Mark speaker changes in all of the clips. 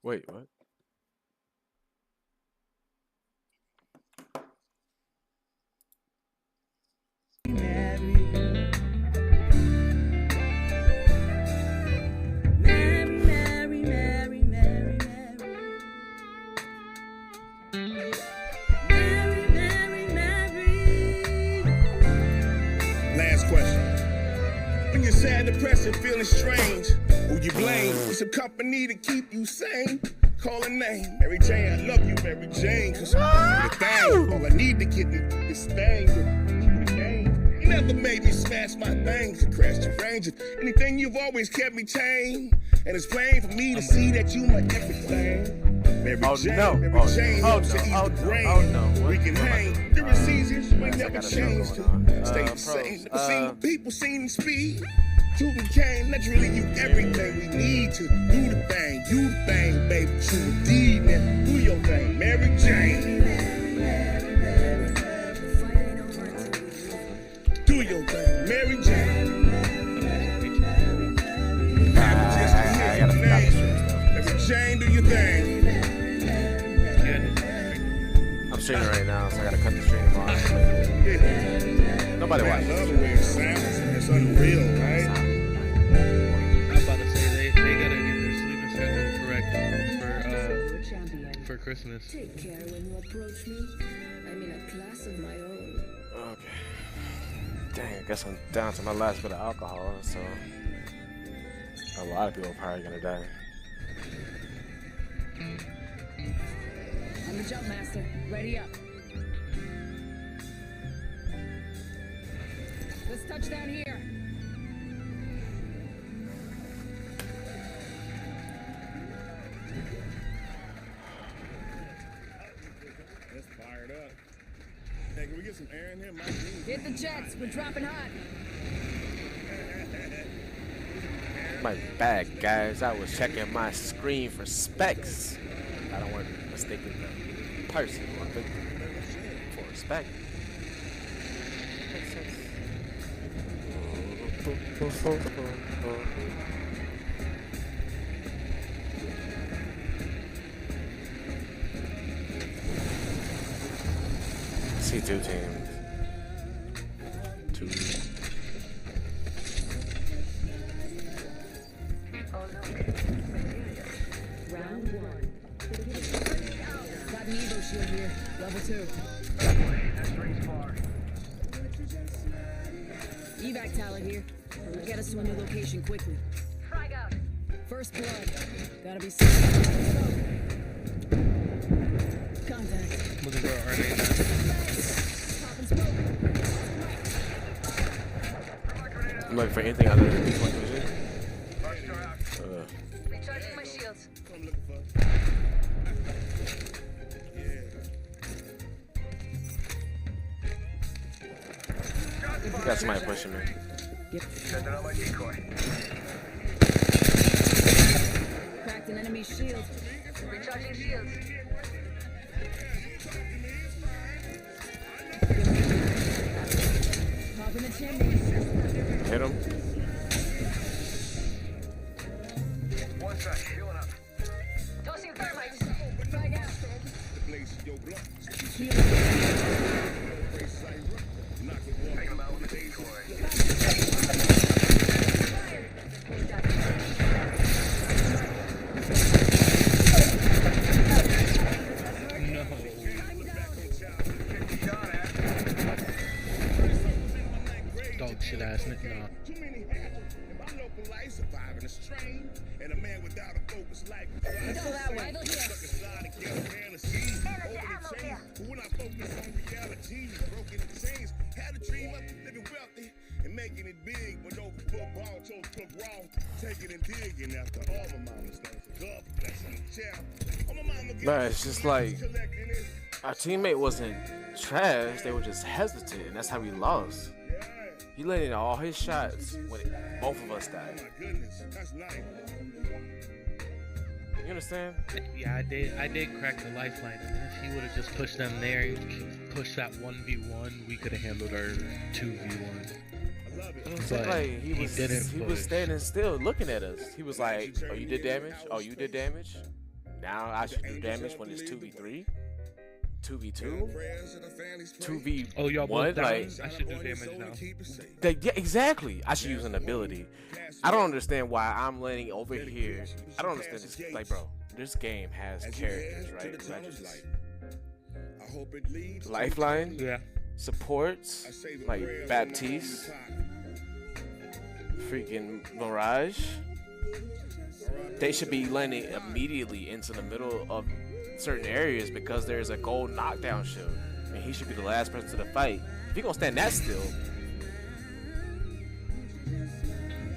Speaker 1: Wait, what?
Speaker 2: Last question. When you're sad, depressed, and feeling strange, who you blame? With some company to keep you sane. Call a name, Mary Jane. I love you, Mary Jane. Cause you're the thing. All I need to get this thing. The game. You never made me smash my things and crash the range. If anything, you've always kept me tame. And it's plain for me to see that you my everything. Mary Jane,
Speaker 1: no.
Speaker 2: Mary Jane helps to ease the brain. We can hang. There is seasons you ain't never changed. Stay the same. Never seen people seen speed. Shooting cane, that's really you everything we need to do the thing. You the thing, baby. True indeed, man. Do your thing, Mary Jane. Do your thing, Mary Jane. Mary Jane, do your thing.
Speaker 1: I'm streaming right now, so I gotta cut the stream off. Nobody watches.
Speaker 2: I love the way it sounds. It's unreal, right?
Speaker 3: I'm about to say they gotta get their sleeping schedule correct for Christmas.
Speaker 4: Take care when you approach me. I'm in a class of my own.
Speaker 1: Okay. Dang, I guess I'm down to my last bit of alcohol, so a lot of people are probably gonna die.
Speaker 4: I'm the jump master. Ready up. Let's touch down here.
Speaker 2: Let's fire it up. Hey, can we get some air in here? My jeans.
Speaker 4: Hit the jets. We're dropping hot.
Speaker 1: My bad, guys. I was checking my screen for specs. I don't want to mistake the person or victim for spec. Makes sense. See two teams. Two.
Speaker 4: Round one. Got an Evo shield here. Level 2. Evac tower here. Will get us to a new location quickly. Frag out. First blood. Gotta be safe. Contact.
Speaker 3: Looking for our RNA.
Speaker 4: Popping smoke.
Speaker 1: I'm looking for anything other than this one vision.
Speaker 4: Recharging my shields.
Speaker 2: I'm looking for. Yeah.
Speaker 1: Got somebody pushing me.
Speaker 2: Sending out my decoy.
Speaker 4: Cracked an enemy shield. Recharging shields. Popping the chimney.
Speaker 1: Hit him.
Speaker 2: One side, healing up.
Speaker 4: Tossing thermites. Frag out.
Speaker 2: Place your blunt.
Speaker 4: Shield.
Speaker 2: Knock it one. Out with the decoy.
Speaker 3: Dog shit ass nigga. No.
Speaker 2: Too many hazards in my local life, surviving a strain, and a man without a focus like
Speaker 4: Let's go that way.
Speaker 2: slide and get around the sea. Over the chain, but when I focus on reality, broken the chains, had a dream of living wealthy and making it big, but over football, chose cook wrong, taking and digging after all my mama's things. God blessing the child. All my mama
Speaker 1: Nah, it's just like
Speaker 2: collecting it.
Speaker 1: our teammate wasn't trash. They were just hesitant, and that's how we lost. He let in all his shots when both of us died.
Speaker 2: My goodness, that's nice.
Speaker 1: You understand?
Speaker 3: Yeah, I did crack the lifeline, and if he would have just pushed them there and pushed that 1v1, we could have handled our 2v1.
Speaker 2: I love it.
Speaker 1: It's
Speaker 3: But
Speaker 1: like he
Speaker 3: didn't
Speaker 1: was
Speaker 3: push.
Speaker 1: standing still looking at us. He was like, "Oh, you did damage? Oh, you did damage? now I should do damage when it's 2v3, 2v2, 2v1.
Speaker 3: Oh, y'all both down?
Speaker 1: Like,
Speaker 3: I should do damage now.
Speaker 1: yeah, exactly. I should use an ability. I don't understand why I'm letting over here. I don't understand this. Like, bro, this game has characters, right? Legends. Lifeline,
Speaker 3: Yeah.
Speaker 1: supports, like Baptiste, freaking Mirage. They should be landing immediately into the middle of certain areas because there's a gold knockdown shield, and he should be the last person to the fight. If he gonna stand that still,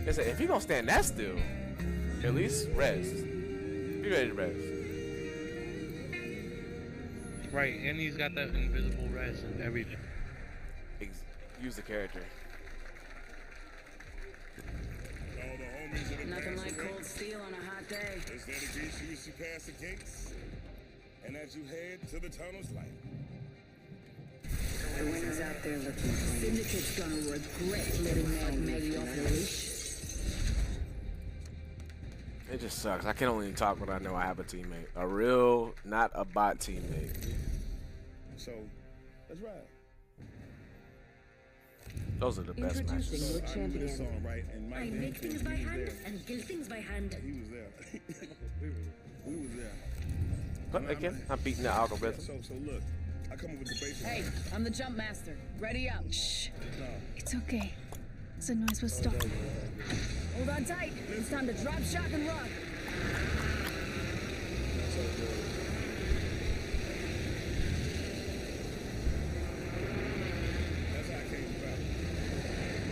Speaker 1: if he gonna stand that still, at least rest. Be ready to rest.
Speaker 3: Right, and he's got that invisible res and everything.
Speaker 1: Use the character.
Speaker 4: Nothing like cold steel on a hot day.
Speaker 2: Is that a grease you see past the gates? And as you head to the tunnel's light.
Speaker 4: The wind's out there looking for you. Syndicate's gonna regret letting Maggie off the leash.
Speaker 1: It just sucks. I can only talk when I know I have a teammate. A real, not a bot teammate.
Speaker 2: So, let's ride.
Speaker 1: Those are the best
Speaker 4: Introducing
Speaker 1: matches.
Speaker 4: your
Speaker 2: I knew
Speaker 4: champion.
Speaker 2: this song, right? And Mike
Speaker 5: I
Speaker 2: Dane
Speaker 5: make things
Speaker 2: said
Speaker 5: by
Speaker 2: he was
Speaker 5: hand
Speaker 2: there.
Speaker 5: and kill things by hand.
Speaker 2: He was there. we was there.
Speaker 1: But again, I'm beating the algorithm.
Speaker 2: So look, I come up with the basic.
Speaker 4: Hey, I'm the jump master. Ready up. Shh.
Speaker 5: It's okay. The noise will stop.
Speaker 4: Hold on tight. It's time to drop, shock, and rock.
Speaker 2: That's how I came about.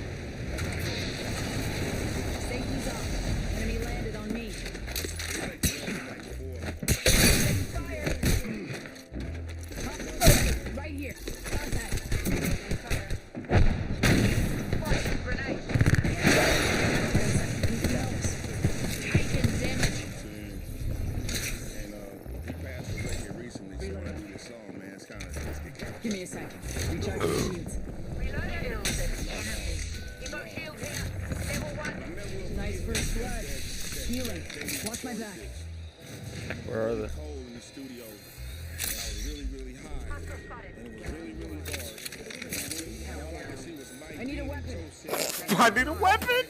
Speaker 4: Safety's off. Enemy landed on me. Fire! Right here. Contact. Taking damage.
Speaker 2: And he passed away here recently, so when I do this song, man, it's kind of.
Speaker 4: Give me a second. Recharge the shields. Nice first blood. Healing. Watch my back.
Speaker 3: Where are they?
Speaker 2: Cold in the studio, and I was really, really high, and it was really, really hard. And all I could see was Mike
Speaker 4: I need a
Speaker 2: Dane
Speaker 4: weapon.
Speaker 2: so sick.
Speaker 1: I need a weapon.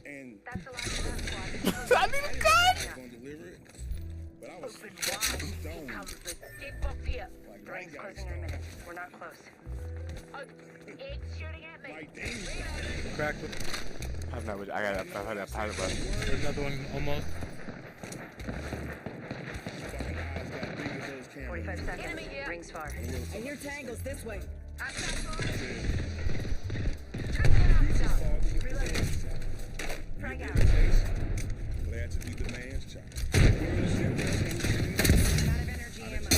Speaker 2: And
Speaker 1: I need a gun.
Speaker 2: I was gonna deliver it, but I was stoned.
Speaker 6: Keep booked here.
Speaker 2: Like,
Speaker 6: The ring's
Speaker 2: Mike
Speaker 6: closing in a minute. We're not close. Oh, it's shooting at me.
Speaker 2: Mike Dane.
Speaker 3: Cracked it.
Speaker 1: I've had that pilot button.
Speaker 3: There's another one almost.
Speaker 6: 45 seconds. Rings far.
Speaker 4: I hear tangles this way.
Speaker 6: Frag out.
Speaker 2: Glad to be the man's child.
Speaker 6: Out of energy ammo.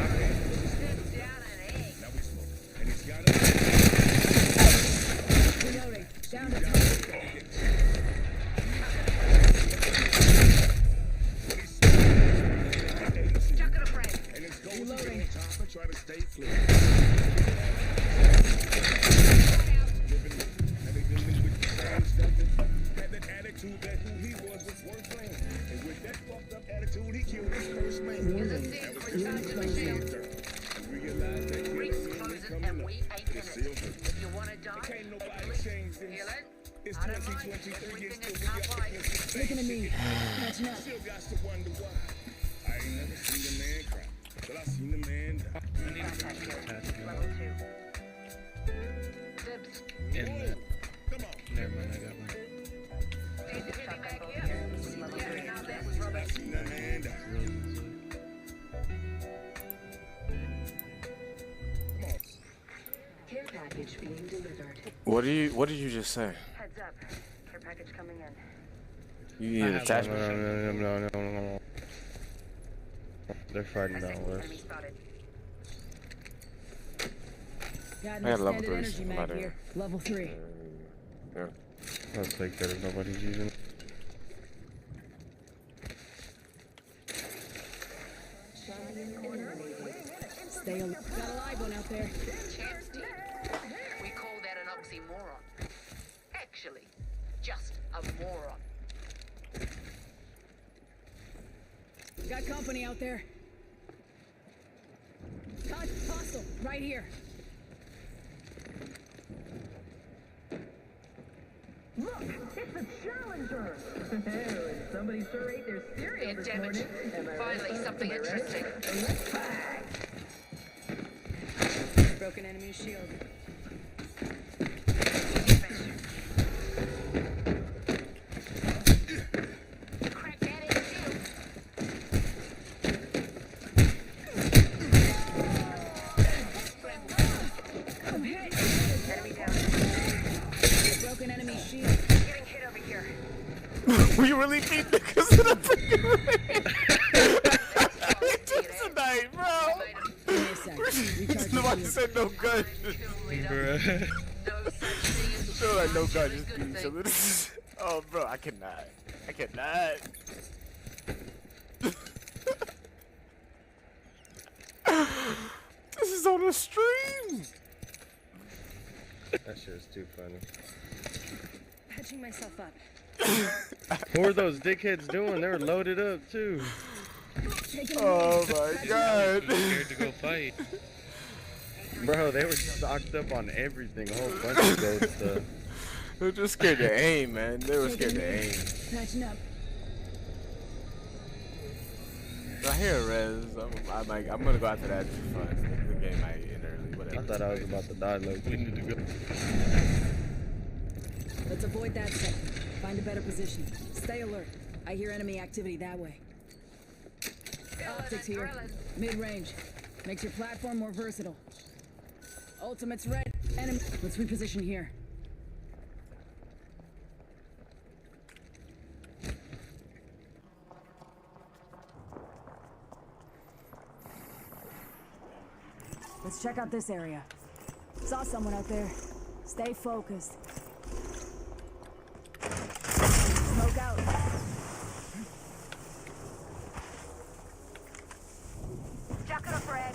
Speaker 6: Down an egg.
Speaker 2: Now we smoke. And he's got
Speaker 4: Reloading. Down to top.
Speaker 6: Chucking a friend.
Speaker 2: and it's going to
Speaker 4: Reloading.
Speaker 2: the top and try to stay fluid. Had that attitude that who he was worth playing. And with that fucked up attitude, he killed his first man.
Speaker 6: Use a stick. Recharge the shield.
Speaker 2: Realize that
Speaker 6: Rings
Speaker 2: killing
Speaker 6: closing
Speaker 2: coming
Speaker 6: and
Speaker 2: up.
Speaker 6: we ain't in
Speaker 2: It's still
Speaker 6: it. If you want to die,
Speaker 2: Can't nobody change this.
Speaker 6: healing.
Speaker 2: It's
Speaker 6: I don't mind.
Speaker 2: 2023. It's
Speaker 6: Everything
Speaker 2: still
Speaker 6: is
Speaker 2: we
Speaker 6: top
Speaker 2: got the
Speaker 6: right.
Speaker 2: business.
Speaker 4: Looking at me. Catching up.
Speaker 2: Still got to wonder why. I ain't never seen a man cry, but I seen a man die.
Speaker 3: I need to bring this past
Speaker 6: Level 2. Dibs.
Speaker 3: in the.
Speaker 2: Come on.
Speaker 3: Never mind, I got one.
Speaker 6: Shotgun bolt here. Level 3. Now this.
Speaker 2: I seen a man die.
Speaker 3: Really easy.
Speaker 2: Come on.
Speaker 6: Care package being delivered.
Speaker 1: What did you just say?
Speaker 6: Heads up. Care package coming in.
Speaker 1: You need an attachment.
Speaker 3: No. They're fighting down
Speaker 6: Enemy
Speaker 3: west.
Speaker 6: spotted.
Speaker 4: Got an
Speaker 1: I got a level
Speaker 4: extended
Speaker 1: 3
Speaker 4: energy mag
Speaker 1: somebody.
Speaker 4: here. Level 3.
Speaker 1: Yeah.
Speaker 3: I'll take that if nobody's using it.
Speaker 4: Stay alive. Got a live one out there.
Speaker 6: Chance did. We call that an oxymoron. Actually, just a moron.
Speaker 4: Got company out there. Hostile, right here.
Speaker 7: Look, it's a challenger. Somebody sure ate their cereal this morning.
Speaker 6: Finally, something interesting.
Speaker 4: Broken enemy shield.
Speaker 6: Crack that in shield.
Speaker 4: I'm hit.
Speaker 6: Enemy down.
Speaker 4: Broken enemy shield.
Speaker 6: Getting hit over here.
Speaker 1: We really beat niggas in a freaking raid. Tonight, bro.
Speaker 4: Give me a sec. Recharge my
Speaker 1: Nobody
Speaker 4: shield.
Speaker 1: said no gun.
Speaker 3: Bruh.
Speaker 6: No such thing as
Speaker 1: Feel like no gun,
Speaker 6: a
Speaker 1: just
Speaker 6: good
Speaker 1: beat each
Speaker 6: thing.
Speaker 1: other. Oh, bro, I cannot. I cannot. This is on the stream.
Speaker 8: That shit is too funny.
Speaker 6: Patching myself up.
Speaker 8: What were those dickheads doing? They were loaded up too.
Speaker 1: Oh my god.
Speaker 3: Scared to go fight.
Speaker 8: Bro, they were stocked up on everything. A whole bunch of gold stuff.
Speaker 1: They were just scared to aim, man. They were scared to aim.
Speaker 4: Patching up.
Speaker 1: I hear Rez. I'm gonna go after that for fun. The game might end early,
Speaker 8: I
Speaker 1: whatever.
Speaker 8: thought I was about to die, low.
Speaker 3: We need to go.
Speaker 4: Let's avoid that sector. Find a better position. Stay alert. I hear enemy activity that way. Optics here. Mid-range. Makes your platform more versatile. Ultimate's red. Enemy. Let's reposition here. Let's check out this area. Saw someone out there. Stay focused. Smoke out.
Speaker 6: Jacket up, Red.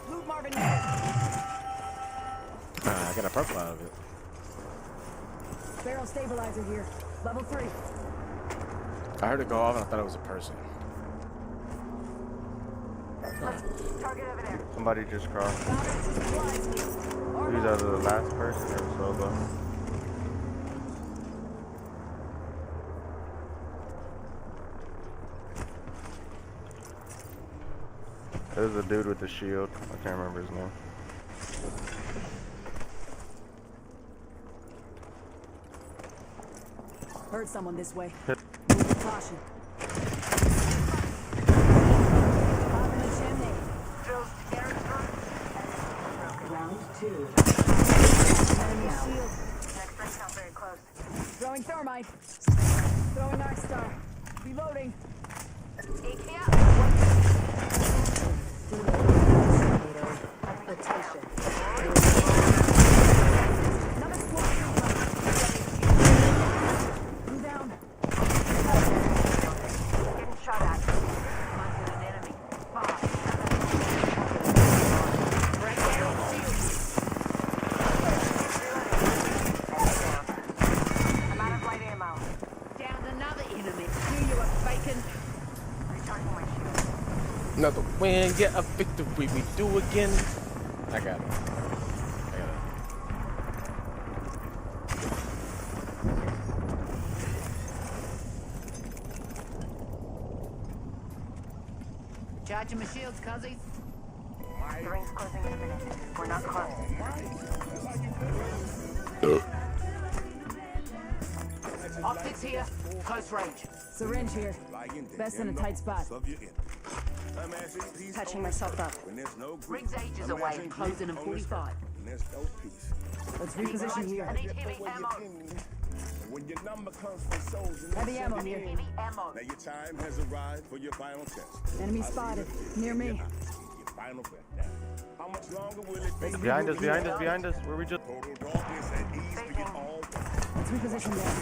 Speaker 4: Loot Marvin.
Speaker 1: I got a purple out of it.
Speaker 4: Barrel stabilizer here. Level 3.
Speaker 1: I heard it go off and I thought it was a person.
Speaker 6: Target over there.
Speaker 8: Somebody just crossed.
Speaker 4: Supplies.
Speaker 8: These are the last person or solo. There's a dude with the shield. I can't remember his name.
Speaker 4: Heard someone this way.
Speaker 8: Hit.
Speaker 4: Move with caution. Pop in the chimney.
Speaker 6: Drills together.
Speaker 7: Round 2.
Speaker 4: Enemy shield.
Speaker 6: Next ring sounds very close.
Speaker 4: Throwing thermite. Throwing Arc Star. Reloading.
Speaker 6: AK up.
Speaker 7: Attention.
Speaker 4: Another squad. Blue down.
Speaker 6: Getting shot at. Minded an enemy. Bob. Right down. I'm out of light ammo.
Speaker 7: Down another enemy. Here you are, bacon.
Speaker 6: Recharging my shield.
Speaker 1: Another win, get a victory, we do again. I got it.
Speaker 7: Charging my shields, cuzzies.
Speaker 6: The ring's closing in a minute. We're not close.
Speaker 7: Optics here. Close range.
Speaker 4: Syringe here. Best in a tight spot.
Speaker 6: Patching myself up.
Speaker 7: Rings ages away and closing in 45.
Speaker 4: Let's reposition here.
Speaker 6: I need heavy ammo.
Speaker 2: When your number comes from souls and
Speaker 4: Heavy ammo here.
Speaker 6: Heavy ammo.
Speaker 2: now your time has arrived for your final test.
Speaker 4: Enemy spotted. Near me.
Speaker 2: Your final breath. Now, how much longer will it be?
Speaker 8: Behind us, behind us, behind us. Where we just.
Speaker 2: Total darkness and ease begin all.
Speaker 4: Let's reposition there.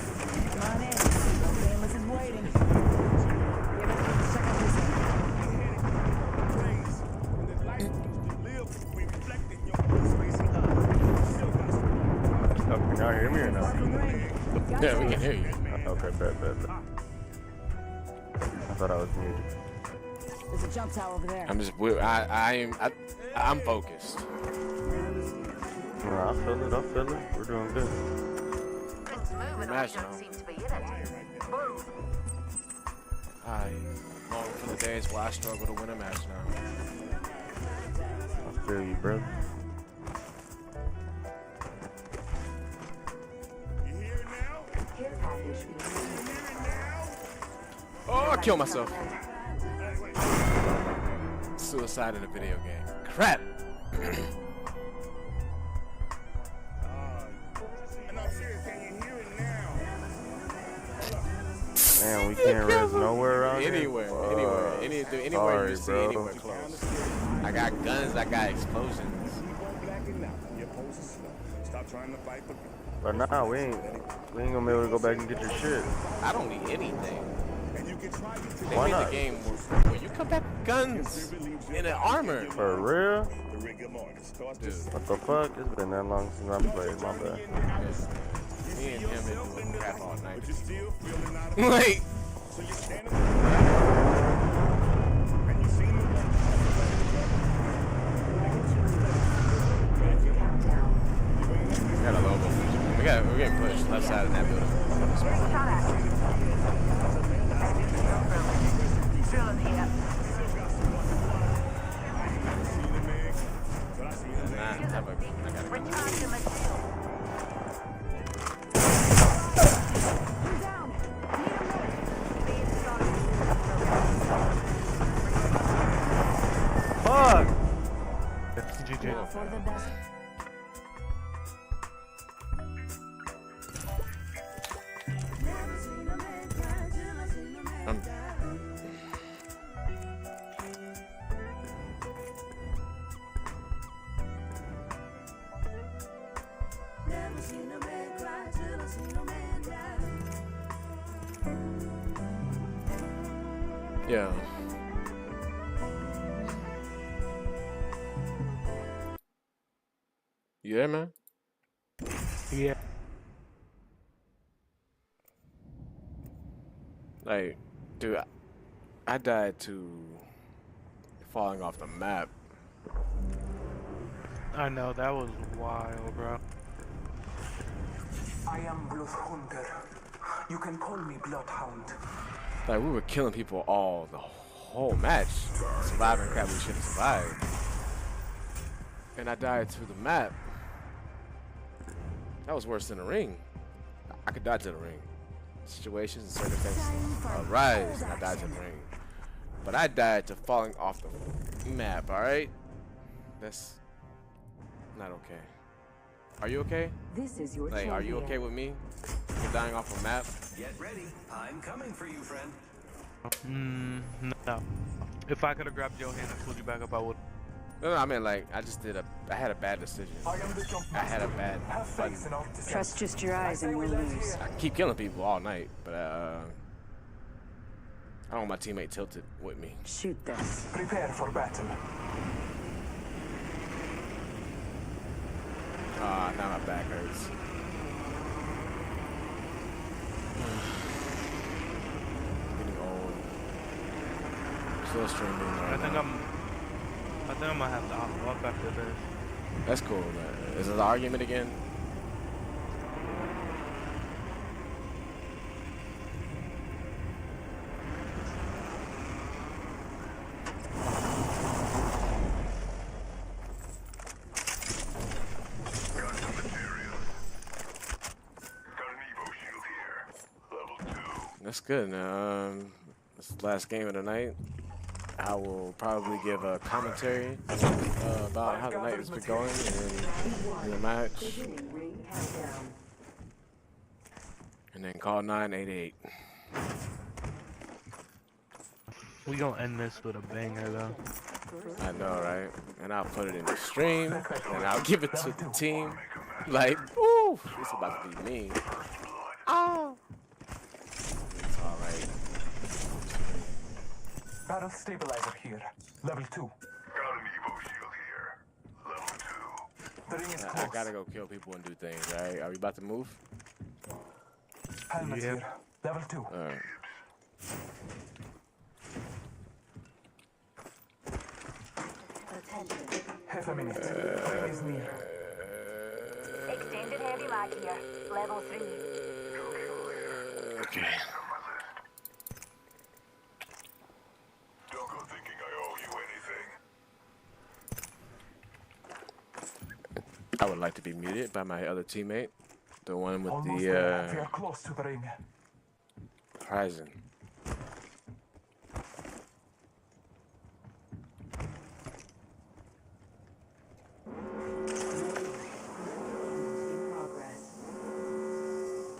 Speaker 4: Come on in. Painless is waiting. Give it a check out this one.
Speaker 2: Praise. And the life you live will be reflected in your space and love. Still got some.
Speaker 8: Oh, can y'all hear me or not?
Speaker 1: Yeah, we can hear you.
Speaker 8: Okay, bet. I thought I was muted.
Speaker 4: There's a jump tower over there.
Speaker 1: I'm focused.
Speaker 8: I feel it. We're doing good.
Speaker 1: Imagine. I long for the days where I struggle to win a match now.
Speaker 8: I feel you, brother.
Speaker 1: Oh, I killed myself. Suicide in a video game. Crap.
Speaker 8: Man, we can't res nowhere around here.
Speaker 1: Anywhere
Speaker 8: Sorry,
Speaker 1: you see,
Speaker 8: bro.
Speaker 1: anywhere close. I got guns, I got explosions.
Speaker 8: But nah, we ain't gonna be able to go back and get your shit.
Speaker 1: I don't need anything. They
Speaker 8: Why
Speaker 1: made
Speaker 8: not?
Speaker 1: the game where you come back with guns and an armor.
Speaker 8: For real?
Speaker 1: Dude,
Speaker 8: What the fuck? It's been that long since I played. My bad.
Speaker 1: me and him been doing crap all night. Wait. We got a low voltage. We're getting pushed left side of that building.
Speaker 8: Fuck!
Speaker 3: GG.
Speaker 4: For the best.
Speaker 1: Yeah. You there, man?
Speaker 3: Yeah.
Speaker 1: Like, dude, I died to falling off the map.
Speaker 3: I know, that was wild, bro.
Speaker 9: I am Bloodhunter. You can call me Bloodhound.
Speaker 1: Like, we were killing people all the whole match. Surviving crap we should have survived. And I died to the map. That was worse than the ring. I could die to the ring. Situations and circumstances arise, and I died to the ring. But I died to falling off the map, alright? That's not okay. Are you okay?
Speaker 4: This is your
Speaker 1: Like, are you okay with me? You're dying off a map?
Speaker 10: Get ready. I'm coming for you, friend.
Speaker 3: No. If I could have grabbed your hand and pulled you back up, I would.
Speaker 1: No, I mean, like, I had a bad decision.
Speaker 9: I am the jump
Speaker 1: I had a bad
Speaker 9: Have faith in our decision.
Speaker 4: Trust just your eyes and you'll lose.
Speaker 1: I keep killing people all night, but I don't want my teammate tilted with me.
Speaker 4: Shoot this.
Speaker 9: Prepare for battle.
Speaker 1: Ah, now my back hurts. Getting old. Still streaming.
Speaker 3: I think I'm gonna have to hop off after this.
Speaker 1: That's cool, man. Is it an argument again? That's good. This is the last game of the night. I will probably give a commentary about how the night has been going in the match, and then call 988.
Speaker 3: We gonna end this with a banger though.
Speaker 1: I know, right? And I'll put it in the stream, and I'll give it to the team. Like, ooh, it's about to be me. Oh. It's all right.
Speaker 9: Battle stabilizer here. Level 2.
Speaker 10: Got an Evo shield here. Level 2.
Speaker 9: The ring is
Speaker 1: I
Speaker 9: close.
Speaker 1: gotta go kill people and do things, right? Are we about to move?
Speaker 9: Helmet
Speaker 3: Yeah.
Speaker 9: here. Level 2.
Speaker 1: Alright.
Speaker 9: Half a minute. Ring is near.
Speaker 6: Extended heavy mag here. Level 3.
Speaker 1: Okay.
Speaker 10: Don't go thinking I owe you anything.
Speaker 1: I would like to be muted by my other teammate. The one with
Speaker 9: Almost there. We
Speaker 1: the
Speaker 9: are close to the ring.
Speaker 1: horizon.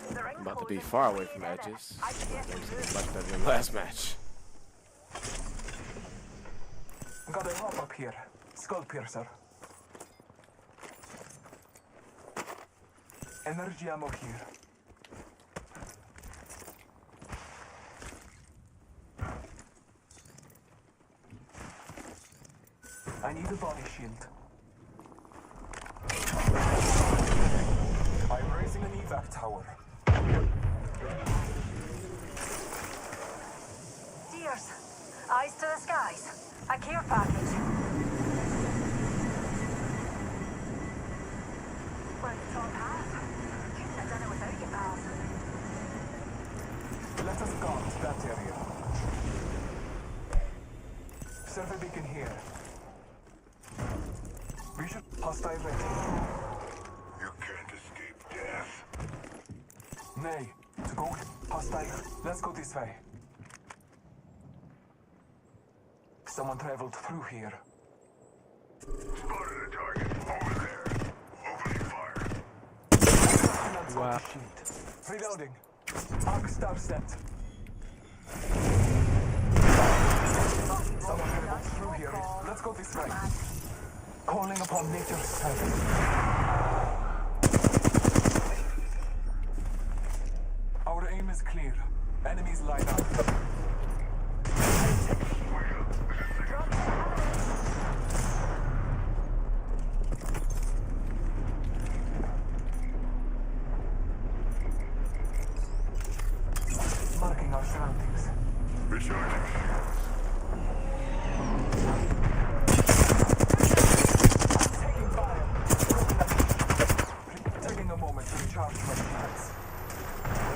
Speaker 6: The ring's
Speaker 1: About to be
Speaker 6: closing.
Speaker 1: far away from edges.
Speaker 6: I suggest we move.
Speaker 1: Much better than last match.
Speaker 9: Got a hop up here. Skull piercer. Energy ammo here. I need a body shield. I'm raising an evac tower.
Speaker 6: Dears, eyes to the skies. A care package. We're at the top half. Couldn't have done it without you, pals.
Speaker 9: Let us guard that area. Survey beacon here. We should hostile ready.
Speaker 10: You can't escape death.
Speaker 9: Nay, to go hostile. Let's go this way. Someone traveled through here.
Speaker 10: Spotted a target. Over there. Opening fire.
Speaker 3: Wow.
Speaker 9: Shield. Reloading. Arc star set. Someone traveled through here. Let's go this way. Calling upon nature's servant. Our aim is clear. Enemies line up. Marking our surroundings.
Speaker 10: Recharging.
Speaker 9: Taking fire. Taking a moment to recharge my shields.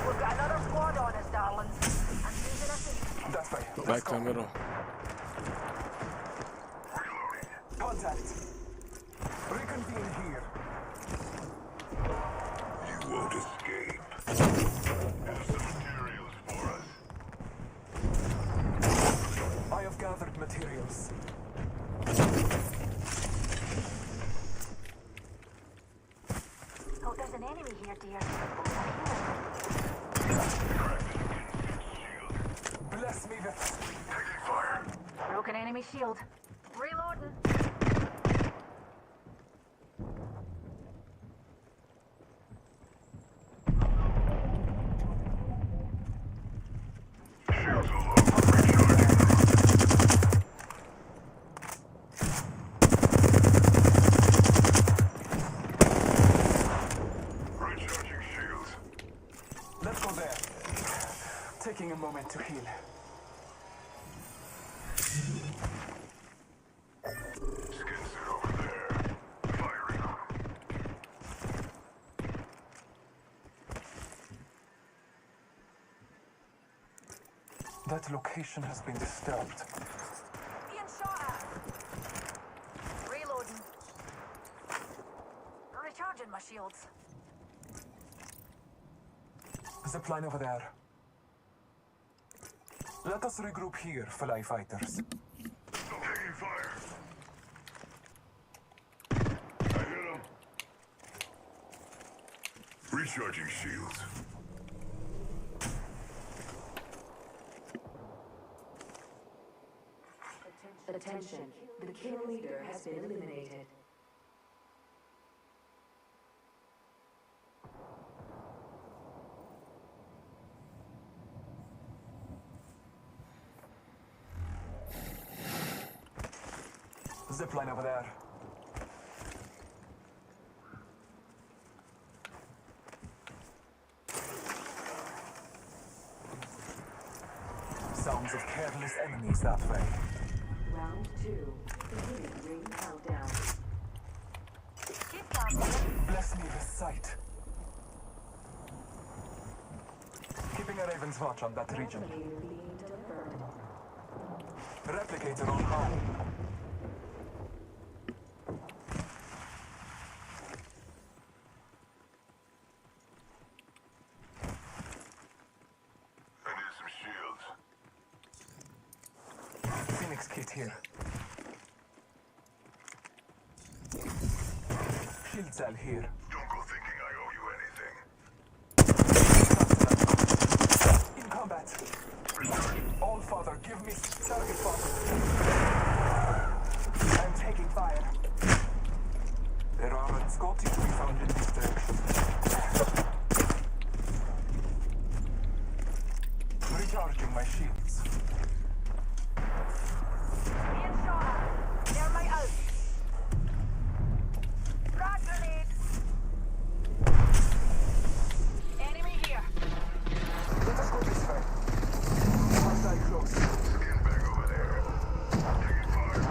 Speaker 6: We've got another squad on us, darlings. I'm using a seat.
Speaker 9: That way.
Speaker 1: Go
Speaker 9: Let's
Speaker 1: back to the middle.
Speaker 9: Contact. Reconvene here.
Speaker 10: You won't escape. Have some materials for us.
Speaker 9: I have gathered materials.
Speaker 6: Oh, there's an enemy here, dear.
Speaker 9: Bless me with
Speaker 10: Taking fire.
Speaker 6: Broken enemy shield. Reloading.
Speaker 10: Shields low. Recharging. Recharging shields.
Speaker 9: Let's go there. Taking a moment to heal.
Speaker 10: Skin suit over there. Firing on 'em.
Speaker 9: That location has been disturbed.
Speaker 6: Being shot at. Reloading. Recharging my shields.
Speaker 9: Zipline over there. Let us regroup here, fly fighters.
Speaker 10: Taking fire. I hit him. Recharging shields.
Speaker 4: Attention, the kill leader has been eliminated.
Speaker 9: Zipline over there. thousands of careless enemies that way.
Speaker 7: Round 2. Beginning ring countdown.
Speaker 6: Keep calm.
Speaker 9: Bless me with sight. Keeping a raven's watch on that region.
Speaker 7: Replicator being confirmed.
Speaker 9: Replicator on high.
Speaker 10: I need some shields.
Speaker 9: Phoenix kit here. Shield cell here.
Speaker 10: Don't go thinking I owe you anything.
Speaker 9: In combat. All Father, give me target fire. I'm taking fire. There are Scotty to be found in this direction. Recharging my shields.
Speaker 6: Being shot at. Near my out. Frag grenade. Enemy here.
Speaker 9: Let us go this way. Hostile close.
Speaker 10: Skin bag over there. I'm taking fire.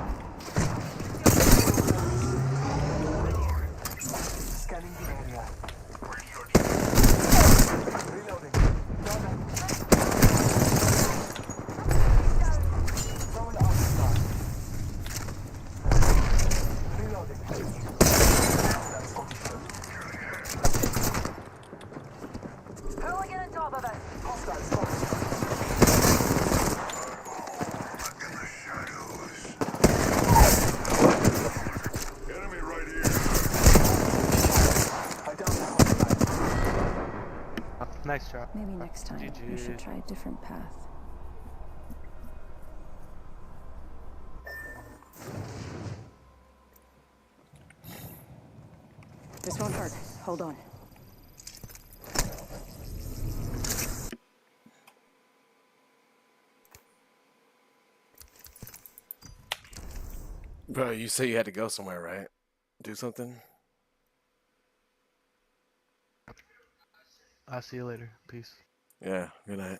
Speaker 9: Scanning the area.
Speaker 10: Recharging.
Speaker 9: Reloading. Done. Throwing out the star. Reloading. That's Scotty shield.
Speaker 6: Hooligan on top of us.
Speaker 9: Hostile Scotty.
Speaker 10: In the shadows. Enemy right here.
Speaker 9: I downed the hostile.
Speaker 3: Nice job.
Speaker 4: Maybe next time we should
Speaker 3: GG.
Speaker 4: try a different path. This won't hurt. Hold on.
Speaker 1: Bro, you say you had to go somewhere, right? Do something?
Speaker 3: I'll see you later. Peace.
Speaker 1: Yeah, good night.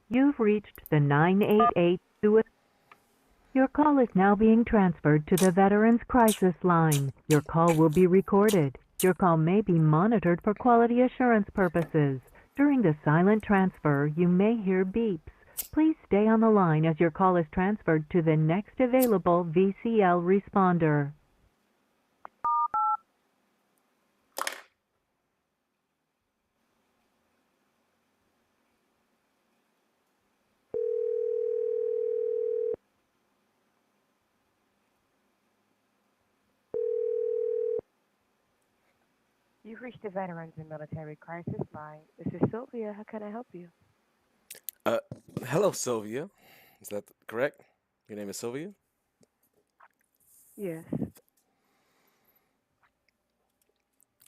Speaker 11: You've reached the 988 suicide. Your call is now being transferred to the Veterans Crisis Line. Your call will be recorded. Your call may be monitored for quality assurance purposes. During the silent transfer, you may hear beeps. Please stay on the line as your call is transferred to the next available VCL responder.
Speaker 12: You've reached the Veterans and Military Crisis Line. This is Sylvia. How can I help you?
Speaker 1: Hello, Sylvia. Is that correct? Your name is Sylvia?
Speaker 12: Yes.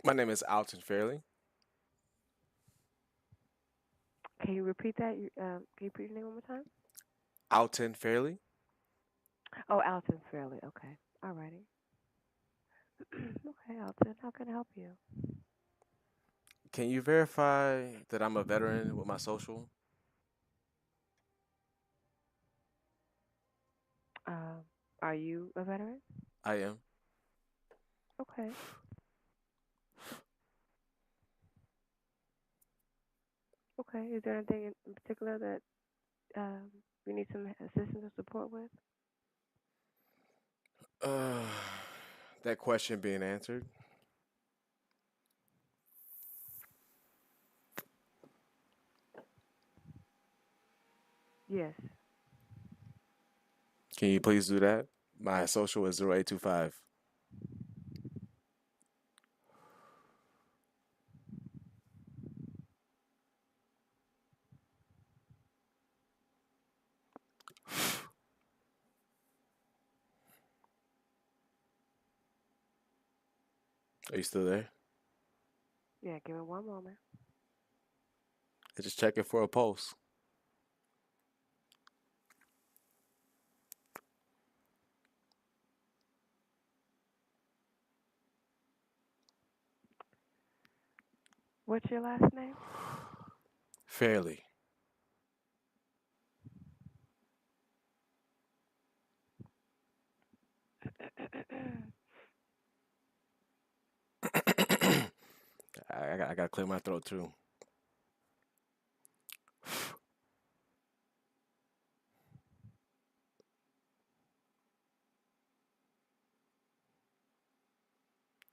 Speaker 1: My name is Alton Fairley.
Speaker 12: Can you repeat that? Can you repeat your name one more time?
Speaker 1: Alton Fairley?
Speaker 12: Oh, Alton Fairley. Okay. Alrighty. Okay, Alton. How can I help you?
Speaker 1: Can you verify that I'm a veteran with my social?
Speaker 12: Are you a veteran?
Speaker 1: I am.
Speaker 12: Okay. Okay. Is there anything in particular that you need some assistance or support with?
Speaker 1: That question being answered.
Speaker 12: Yes.
Speaker 1: Can you please do that? My social is 0825. Are you still there?
Speaker 12: Yeah, give me one moment.
Speaker 1: I just checking for a pulse.
Speaker 12: What's your last name?
Speaker 1: Fairly. I gotta clear my throat too.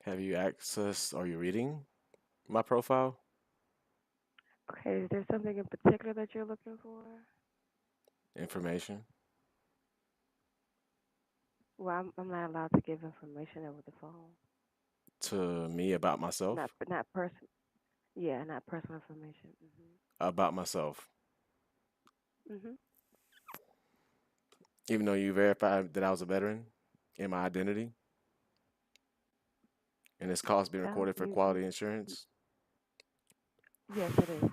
Speaker 1: Have you accessed, are you reading my profile?
Speaker 12: Okay, is there something in particular that you're looking for?
Speaker 1: Information?
Speaker 12: Well, I'm not allowed to give information over the phone.
Speaker 1: To me about myself?
Speaker 12: Not person. Yeah, not personal information.
Speaker 1: About myself.
Speaker 12: Mhm.
Speaker 1: Even though you verified that I was a veteran in my identity? And this call's being recorded for
Speaker 12: You.
Speaker 1: quality insurance?
Speaker 12: Yes, it is.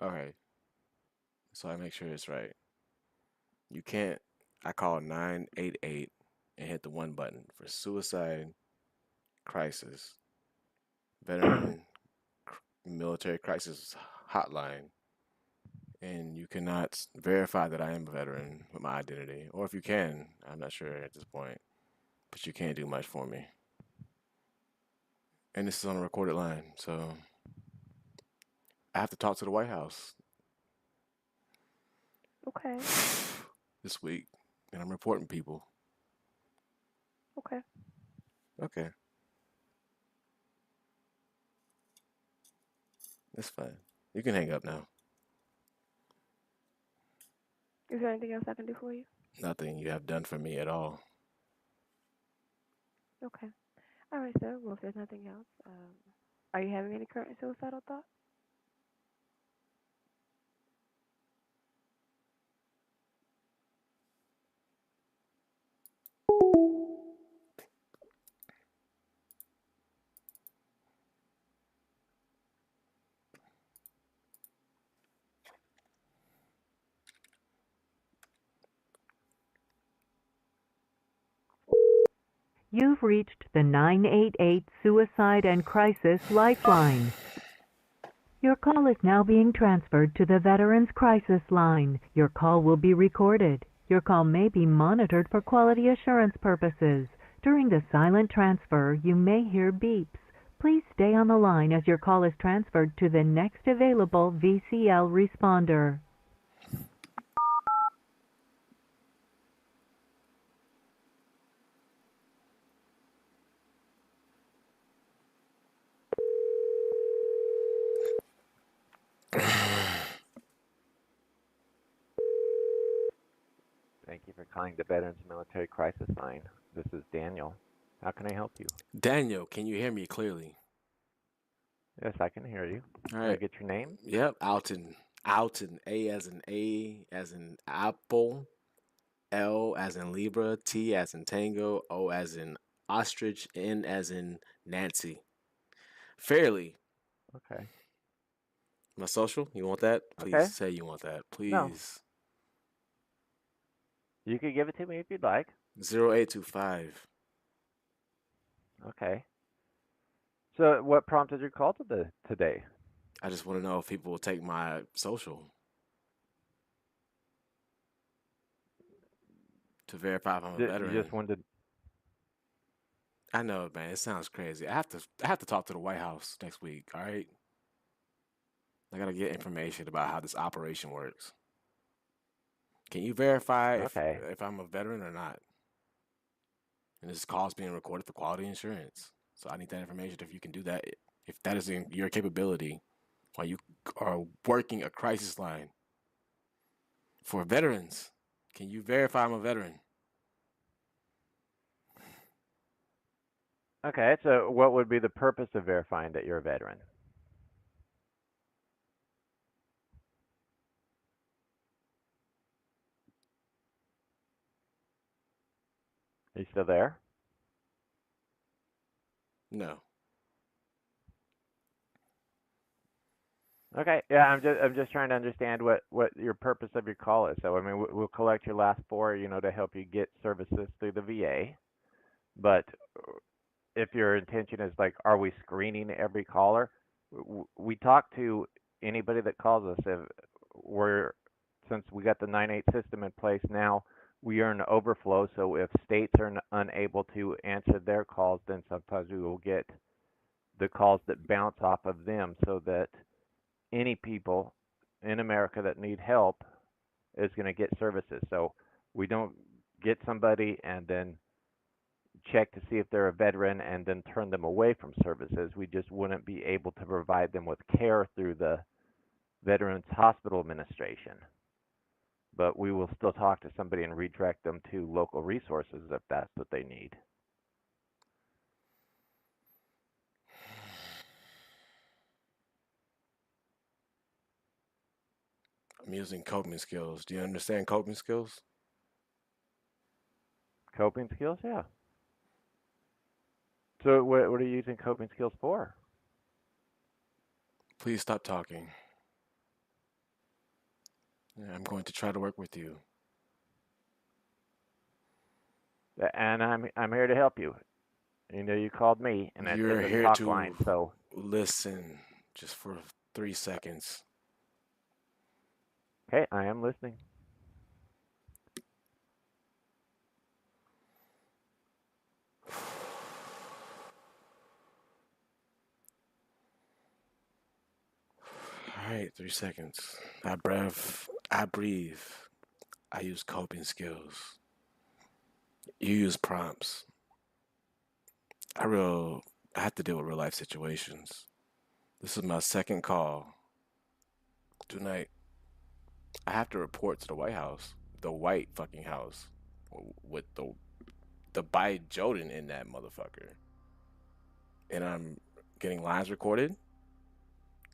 Speaker 1: Okay. So I make sure it's right. You can't, I call 988 and hit the one button for suicide crisis, veteran military crisis hotline. And you cannot verify that I am a veteran with my identity. Or if you can, I'm not sure at this point. But you can't do much for me. And this is on a recorded line, so I have to talk to the White House
Speaker 12: Okay.
Speaker 1: this week, and I'm reporting people.
Speaker 12: Okay.
Speaker 1: Okay, that's fine. You can hang up now.
Speaker 12: Is there anything else I can do for you?
Speaker 1: Nothing you have done for me at all.
Speaker 12: Okay. All right, sir. Well, if there's nothing else, are you having any current suicidal thoughts?
Speaker 11: You've reached the 988 Suicide and Crisis Lifeline. Your call is now being transferred to the Veterans Crisis Line. Your call will be recorded. Your call may be monitored for quality assurance purposes. During the silent transfer, you may hear beeps. Please stay on the line as your call is transferred to the next available VCL responder.
Speaker 13: Thank you for calling the Veterans Military Crisis Line. This is Daniel. How can I help you?
Speaker 1: Daniel, can you hear me clearly?
Speaker 13: Yes, I can hear you.
Speaker 1: All
Speaker 13: Can I
Speaker 1: right.
Speaker 13: get your name?
Speaker 1: Yep, Alton. Alton. A as in apple. L as in Libra. T as in Tango. O as in ostrich. N as in Nancy. Fairly.
Speaker 13: Okay.
Speaker 1: My social? You want that? Please
Speaker 13: Okay.
Speaker 1: say you want that.
Speaker 13: No.
Speaker 1: Please.
Speaker 13: You could give it to me if you'd like.
Speaker 1: 0825.
Speaker 13: Okay. So what prompted your call today?
Speaker 1: I just want to know if people will take my social to verify if I'm a
Speaker 13: You
Speaker 1: veteran.
Speaker 13: just wanted.
Speaker 1: I know, man. It sounds crazy. I have to talk to the White House next week. All right. I gotta get information about how this operation works. Can you verify
Speaker 13: Okay.
Speaker 1: if I'm a veteran or not? And this call's being recorded for quality insurance. So I need that information if you can do that. If that is in your capability while you are working a crisis line for veterans, can you verify I'm a veteran?
Speaker 13: Okay, so what would be the purpose of verifying that you're a veteran? Are you still there?
Speaker 1: No.
Speaker 13: Okay, yeah, I'm just trying to understand what your purpose of your call is. So I mean, we'll collect your last four, to help you get services through the VA. But if your intention is like, are we screening every caller? We talk to anybody that calls us. If since we got the 9/8 system in place now, we are in overflow. So if states are unable to answer their calls, then sometimes we will get the calls that bounce off of them, so that any people in America that need help is going to get services. So we don't get somebody and then check to see if they're a veteran and then turn them away from services. We just wouldn't be able to provide them with care through the Veterans Hospital Administration. But we will still talk to somebody and redirect them to local resources if that's what they need.
Speaker 1: I'm using coping skills. Do you understand coping skills?
Speaker 13: Coping skills, yeah. So what are you using coping skills for?
Speaker 1: Please stop talking. Yeah, I'm going to try to work with you.
Speaker 13: And I'm here to help you. You called me, and
Speaker 1: You're
Speaker 13: it's a
Speaker 1: here
Speaker 13: talk
Speaker 1: to
Speaker 13: line, so
Speaker 1: listen just for 3 seconds.
Speaker 13: Okay, I am listening.
Speaker 1: All right, 3 seconds. I breathe. I use coping skills. You use prompts. I have to deal with real life situations. This is my second call tonight. I have to report to the White House, the white fucking house, with the Biden in that motherfucker, and I'm getting lines recorded,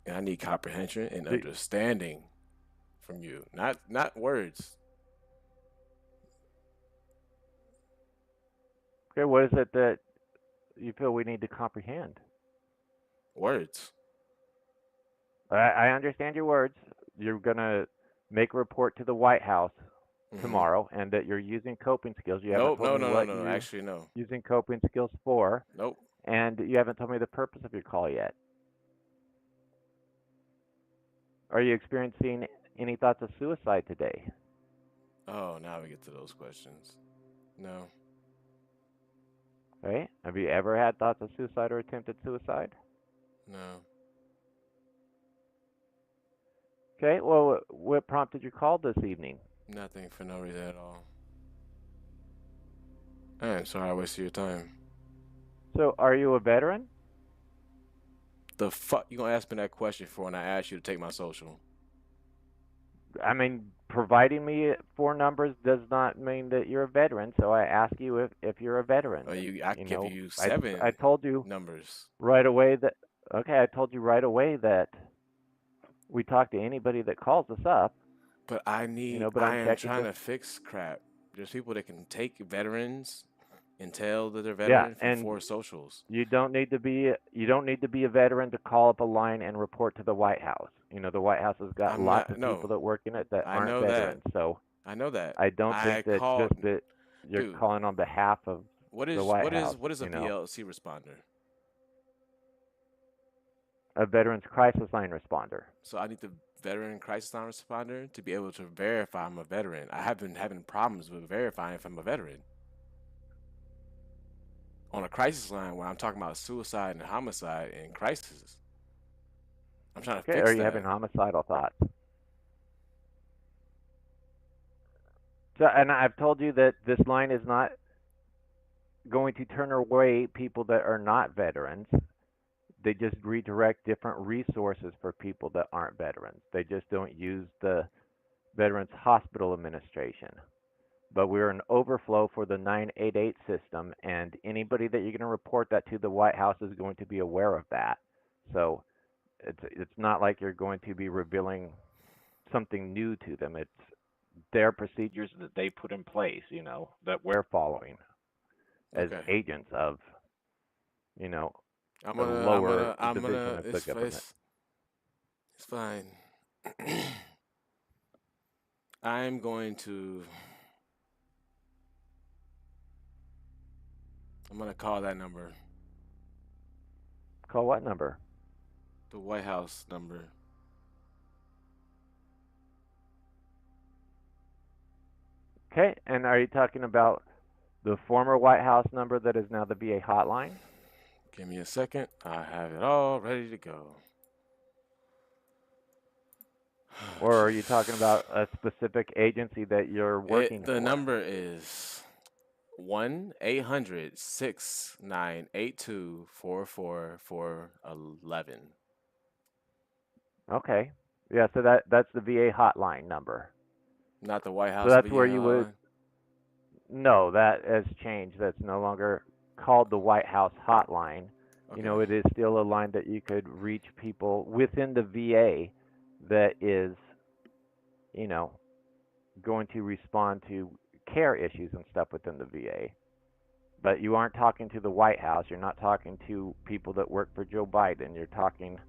Speaker 1: and I need comprehension and understanding from you, not words.
Speaker 13: Okay, what is it that you feel we need to comprehend?
Speaker 1: Words.
Speaker 13: I understand your words. You're going to make a report to the White House tomorrow, and that you're using coping skills. You haven't told me what you're
Speaker 1: Actually, no.
Speaker 13: using coping skills for.
Speaker 1: Nope.
Speaker 13: And you haven't told me the purpose of your call yet. Are you experiencing any thoughts of suicide today?
Speaker 1: Oh, now we get to those questions. No.
Speaker 13: Okay. Have you ever had thoughts of suicide or attempted suicide?
Speaker 1: No.
Speaker 13: Okay. Well, what prompted your call this evening?
Speaker 1: Nothing, for no reason at all. I'm sorry I wasted your time.
Speaker 13: So, are you a veteran?
Speaker 1: The fuck you gonna ask me that question for when I ask you to take my social?
Speaker 13: I mean, providing me 4 numbers does not mean that you're a veteran. So I ask you if you're a veteran.
Speaker 1: I can give you 7
Speaker 13: I told you
Speaker 1: numbers
Speaker 13: right away that. Okay, I told you right away that we talk to anybody that calls us up.
Speaker 1: But I need. I am trying to fix crap. There's people that can take veterans and tell that they're veterans from 4 socials.
Speaker 13: You don't need to be a veteran to call up a line and report to the White House. The White House has got lots of people that work in it that aren't veterans. So
Speaker 1: I know that.
Speaker 13: I don't think that just that you're calling on behalf of the White House.
Speaker 1: What is a VLC responder?
Speaker 13: A Veterans Crisis Line responder.
Speaker 1: So I need the Veteran Crisis Line responder to be able to verify I'm a veteran. I have been having problems with verifying if I'm a veteran. On a crisis line where I'm talking about suicide and homicide and crisis. I'm trying to fix that.
Speaker 13: Are you having homicidal thoughts? So, and I've told you that this line is not going to turn away people that are not veterans. They just redirect different resources for people that aren't veterans. They just don't use the Veterans Hospital Administration. But we're an overflow for the 988 system, and anybody that you're going to report that to the White House is going to be aware of that. So it's not like you're going to be revealing something new to them. It's their procedures that they put in place, you know, that we're following as
Speaker 1: Okay.
Speaker 13: agents of, you know,
Speaker 1: I'm
Speaker 13: a
Speaker 1: gonna, I'm
Speaker 13: lower
Speaker 1: gonna, I'm
Speaker 13: division
Speaker 1: gonna.
Speaker 13: of the government.
Speaker 1: It's fine. I'm going to. I'm gonna call that number.
Speaker 13: Call what number?
Speaker 1: The White House number.
Speaker 13: Okay, and are you talking about the former White House number that is now the VA hotline?
Speaker 1: Give me a second. I have it all ready to go.
Speaker 13: Or are you talking about a specific agency that you're working
Speaker 1: The
Speaker 13: for?
Speaker 1: number is 1-800-6982-44411.
Speaker 13: Okay. Yeah, so that's the VA hotline number.
Speaker 1: Not the White House
Speaker 13: So that's
Speaker 1: VA
Speaker 13: where you would.
Speaker 1: hotline?
Speaker 13: No, that has changed. That's no longer called the White House hotline.
Speaker 1: Okay.
Speaker 13: You know, it is still a line that you could reach people within the VA that is, you know, going to respond to care issues and stuff within the VA. But you aren't talking to the White House. You're not talking to people that work for Joe Biden. You're talking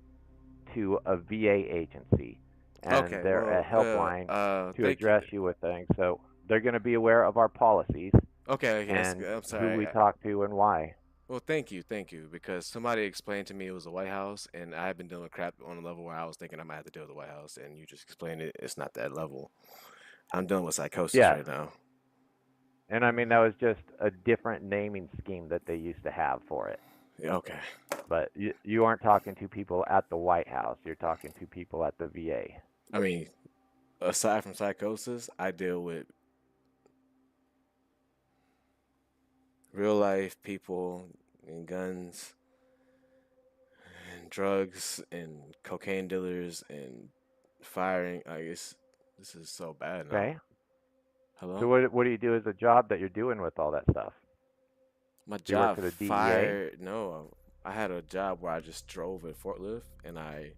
Speaker 13: to a VA agency, and
Speaker 1: Okay,
Speaker 13: they're a
Speaker 1: well,
Speaker 13: helpline to
Speaker 1: thank you.
Speaker 13: address you with things. So they're going to be aware of our policies
Speaker 1: Okay, yes,
Speaker 13: and
Speaker 1: I'm
Speaker 13: who
Speaker 1: sorry.
Speaker 13: we talk to and why.
Speaker 1: Well, thank you, because somebody explained to me it was the White House, and I've been dealing with crap on a level where I was thinking I might have to deal with the White House, and you just explained it's not that level. I'm dealing with psychosis
Speaker 13: Yeah.
Speaker 1: right now.
Speaker 13: And I mean, that was just a different naming scheme that they used to have for it.
Speaker 1: Yeah, okay.
Speaker 13: But you aren't talking to people at the White House. You're talking to people at the VA.
Speaker 1: I mean, aside from psychosis, I deal with real life people and guns and drugs and cocaine dealers and firing. I guess this is so bad now.
Speaker 13: Okay.
Speaker 1: Hello?
Speaker 13: So what do you do as a job that you're doing with all that stuff?
Speaker 1: My
Speaker 13: Do you work
Speaker 1: job
Speaker 13: for the DEA?
Speaker 1: fired. No, I had a job where I just drove a forklift and I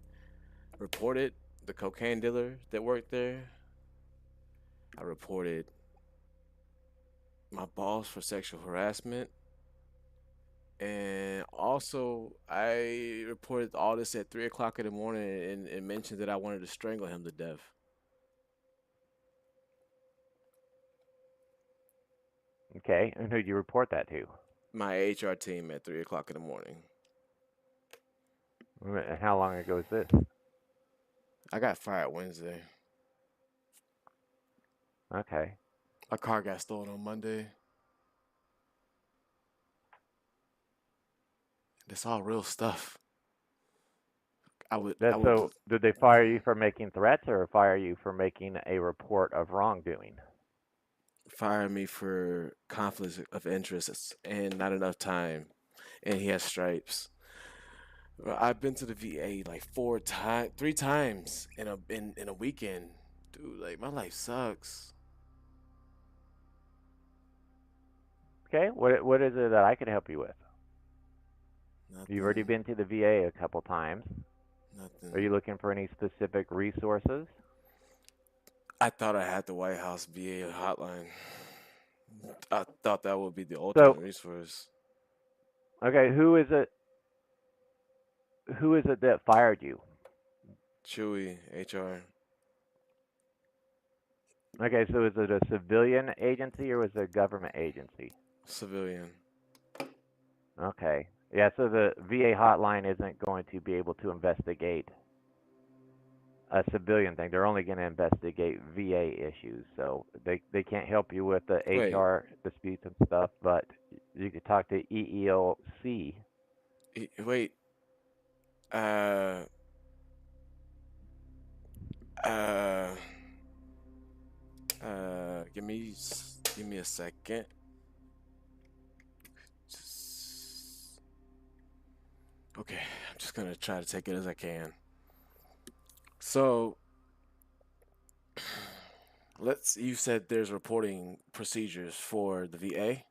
Speaker 1: reported the cocaine dealer that worked there. I reported my boss for sexual harassment. And also, I reported all this at 3 o'clock in the morning and mentioned that I wanted to strangle him to death.
Speaker 13: Okay. And who'd you report that to?
Speaker 1: My HR team at 3 o'clock in the morning.
Speaker 13: And how long ago is this?
Speaker 1: I got fired Wednesday.
Speaker 13: Okay.
Speaker 1: My car got stolen on Monday. It's all real stuff.
Speaker 13: So did they fire you for making threats or fire you for making a report of wrongdoing?
Speaker 1: Fire me for conflicts of interests and not enough time, and he has stripes. I've been to the VA like 3 times in a weekend, dude. Like, my life sucks.
Speaker 13: Okay. What is it that I could help you with?
Speaker 1: Nothing.
Speaker 13: You've already been to the VA a couple times.
Speaker 1: Nothing.
Speaker 13: Are you looking for any specific resources?
Speaker 1: I thought I had the White House VA hotline. I thought that would be the ultimate resource.
Speaker 13: Okay, who is it that fired you?
Speaker 1: Chewy, HR.
Speaker 13: Okay, so is it a civilian agency or was it a government agency?
Speaker 1: Civilian.
Speaker 13: Okay. Yeah, so the VA hotline isn't going to be able to investigate a civilian thing. They're only going to investigate VA issues. So they can't help you with the HR disputes and stuff, but you could talk to EEOC.
Speaker 1: Wait. Give me a second. Okay, I'm just gonna try to take it as I can. So you said there's reporting procedures for the VA.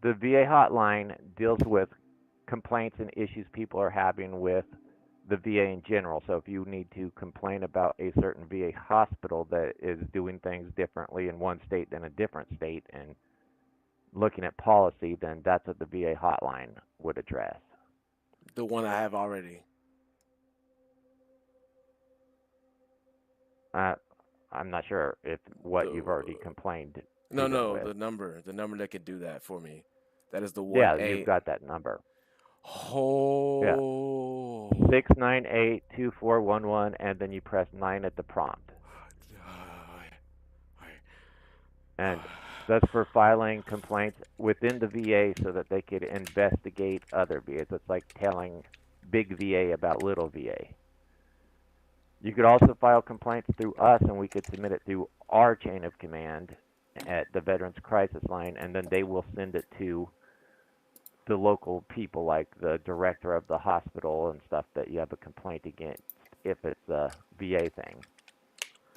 Speaker 13: The VA hotline deals with complaints and issues people are having with the VA in general. So if you need to complain about a certain VA hospital that is doing things differently in one state than a different state and looking at policy, then that's what the VA hotline would address.
Speaker 1: The one I have already.
Speaker 13: I'm not sure if what
Speaker 1: The
Speaker 13: you've already complained
Speaker 1: no,
Speaker 13: to them
Speaker 1: no,
Speaker 13: with.
Speaker 1: the number that could do that for me. That is the one
Speaker 13: Yeah, you've
Speaker 1: A.
Speaker 13: got that number. Yeah.
Speaker 1: Oh.
Speaker 13: 698-2411, and then you press 9 at the prompt. And that's for filing complaints within the VA so that they could investigate other VAs. It's like telling big VA about little VA. You could also file complaints through us, and we could submit it through our chain of command at the Veterans Crisis Line, and then they will send it to the local people, like the director of the hospital and stuff, that you have a complaint against if it's a VA thing.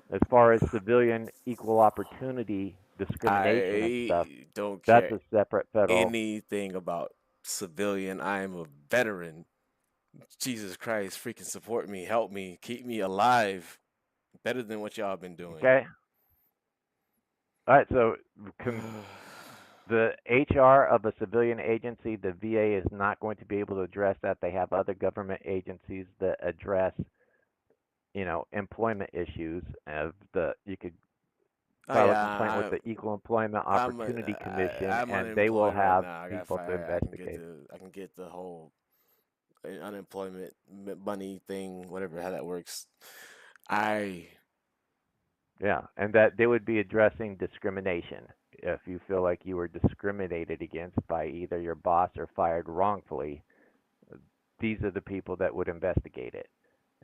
Speaker 13: As far as civilian equal opportunity discrimination and stuff,
Speaker 1: I don't
Speaker 13: that's
Speaker 1: care
Speaker 13: a separate federal.
Speaker 1: anything about civilian. I am a veteran. Jesus Christ, freaking support me, help me, keep me alive. Better than what y'all been doing.
Speaker 13: Okay. All right. So the HR of a civilian agency, the VA is not going to be able to address that. They have other government agencies that address, employment issues. You could file a complaint with the Equal Employment Opportunity Commission,
Speaker 1: I'm
Speaker 13: and they will
Speaker 1: unemployed right
Speaker 13: have
Speaker 1: now. I got
Speaker 13: people to
Speaker 1: fired.
Speaker 13: investigate.
Speaker 1: I can get the whole unemployment money thing, whatever how that works.
Speaker 13: Yeah, and that they would be addressing discrimination. If you feel like you were discriminated against by either your boss or fired wrongfully, these are the people that would investigate it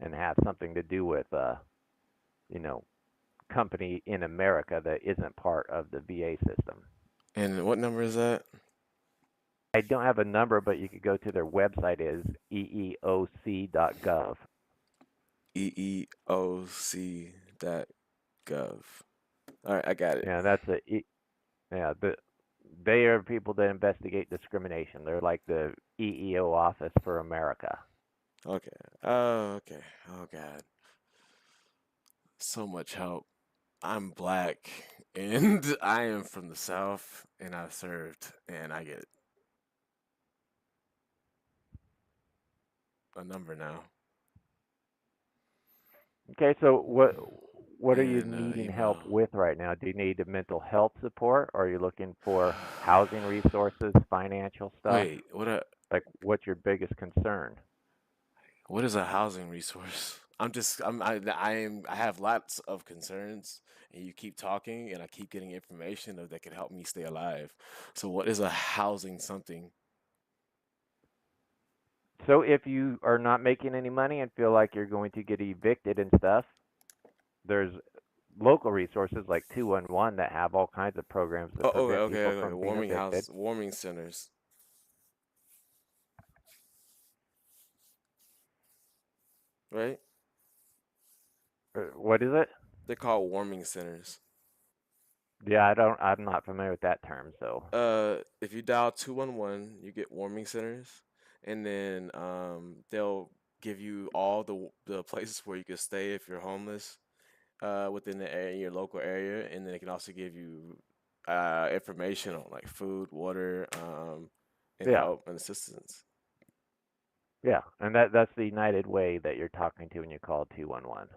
Speaker 13: and have something to do with company in America that isn't part of the VA system.
Speaker 1: And what number is that?
Speaker 13: I don't have a number, but you could go to their website is eeoc.gov.
Speaker 1: eeoc.gov. All right, I got it.
Speaker 13: Yeah, they are people that investigate discrimination. They're like the EEO office for America.
Speaker 1: Okay. Oh, okay. Oh God. So much help. I'm black and I am from the South and I served and I get a number now.
Speaker 13: Okay, so what are you
Speaker 1: And
Speaker 13: needing
Speaker 1: email.
Speaker 13: help with right now? Do you need mental health support, or are you looking for housing resources, financial stuff?
Speaker 1: Wait,
Speaker 13: what's your biggest concern?
Speaker 1: What is a housing resource? I have lots of concerns and you keep talking and I keep getting information that could help me stay alive. So what is a housing something?
Speaker 13: So if you are not making any money and feel like you're going to get evicted and stuff, there's local resources like 211 that have all kinds of programs that prevent people from being evicted.
Speaker 1: Warming centers. Right?
Speaker 13: What is it?
Speaker 1: They're called warming centers.
Speaker 13: Yeah, I'm not familiar with that term, so.
Speaker 1: If you dial 211, you get warming centers, and then they'll give you all the places where you can stay if you're homeless, within the area, your local area, and then they can also give you information on like food, water, and help and assistance.
Speaker 13: Yeah, and that's the United Way that you're talking to when you call 211.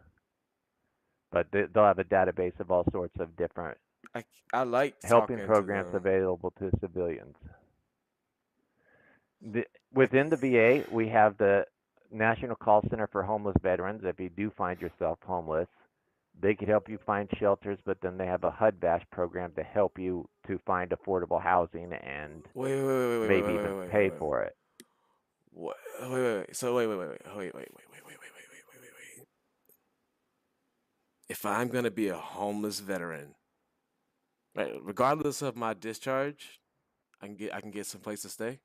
Speaker 13: But they'll have a database of all sorts of different
Speaker 1: I like
Speaker 13: helping programs available to civilians. Within the VA, we have the National Call Center for Homeless Veterans. If you do find yourself homeless, they could help you find shelters, but then they have a HUD-VASH program to help you to find affordable housing and maybe even pay for it.
Speaker 1: What? Wait. So wait. If I'm gonna be a homeless veteran, right, regardless of my discharge, I can get some place to stay.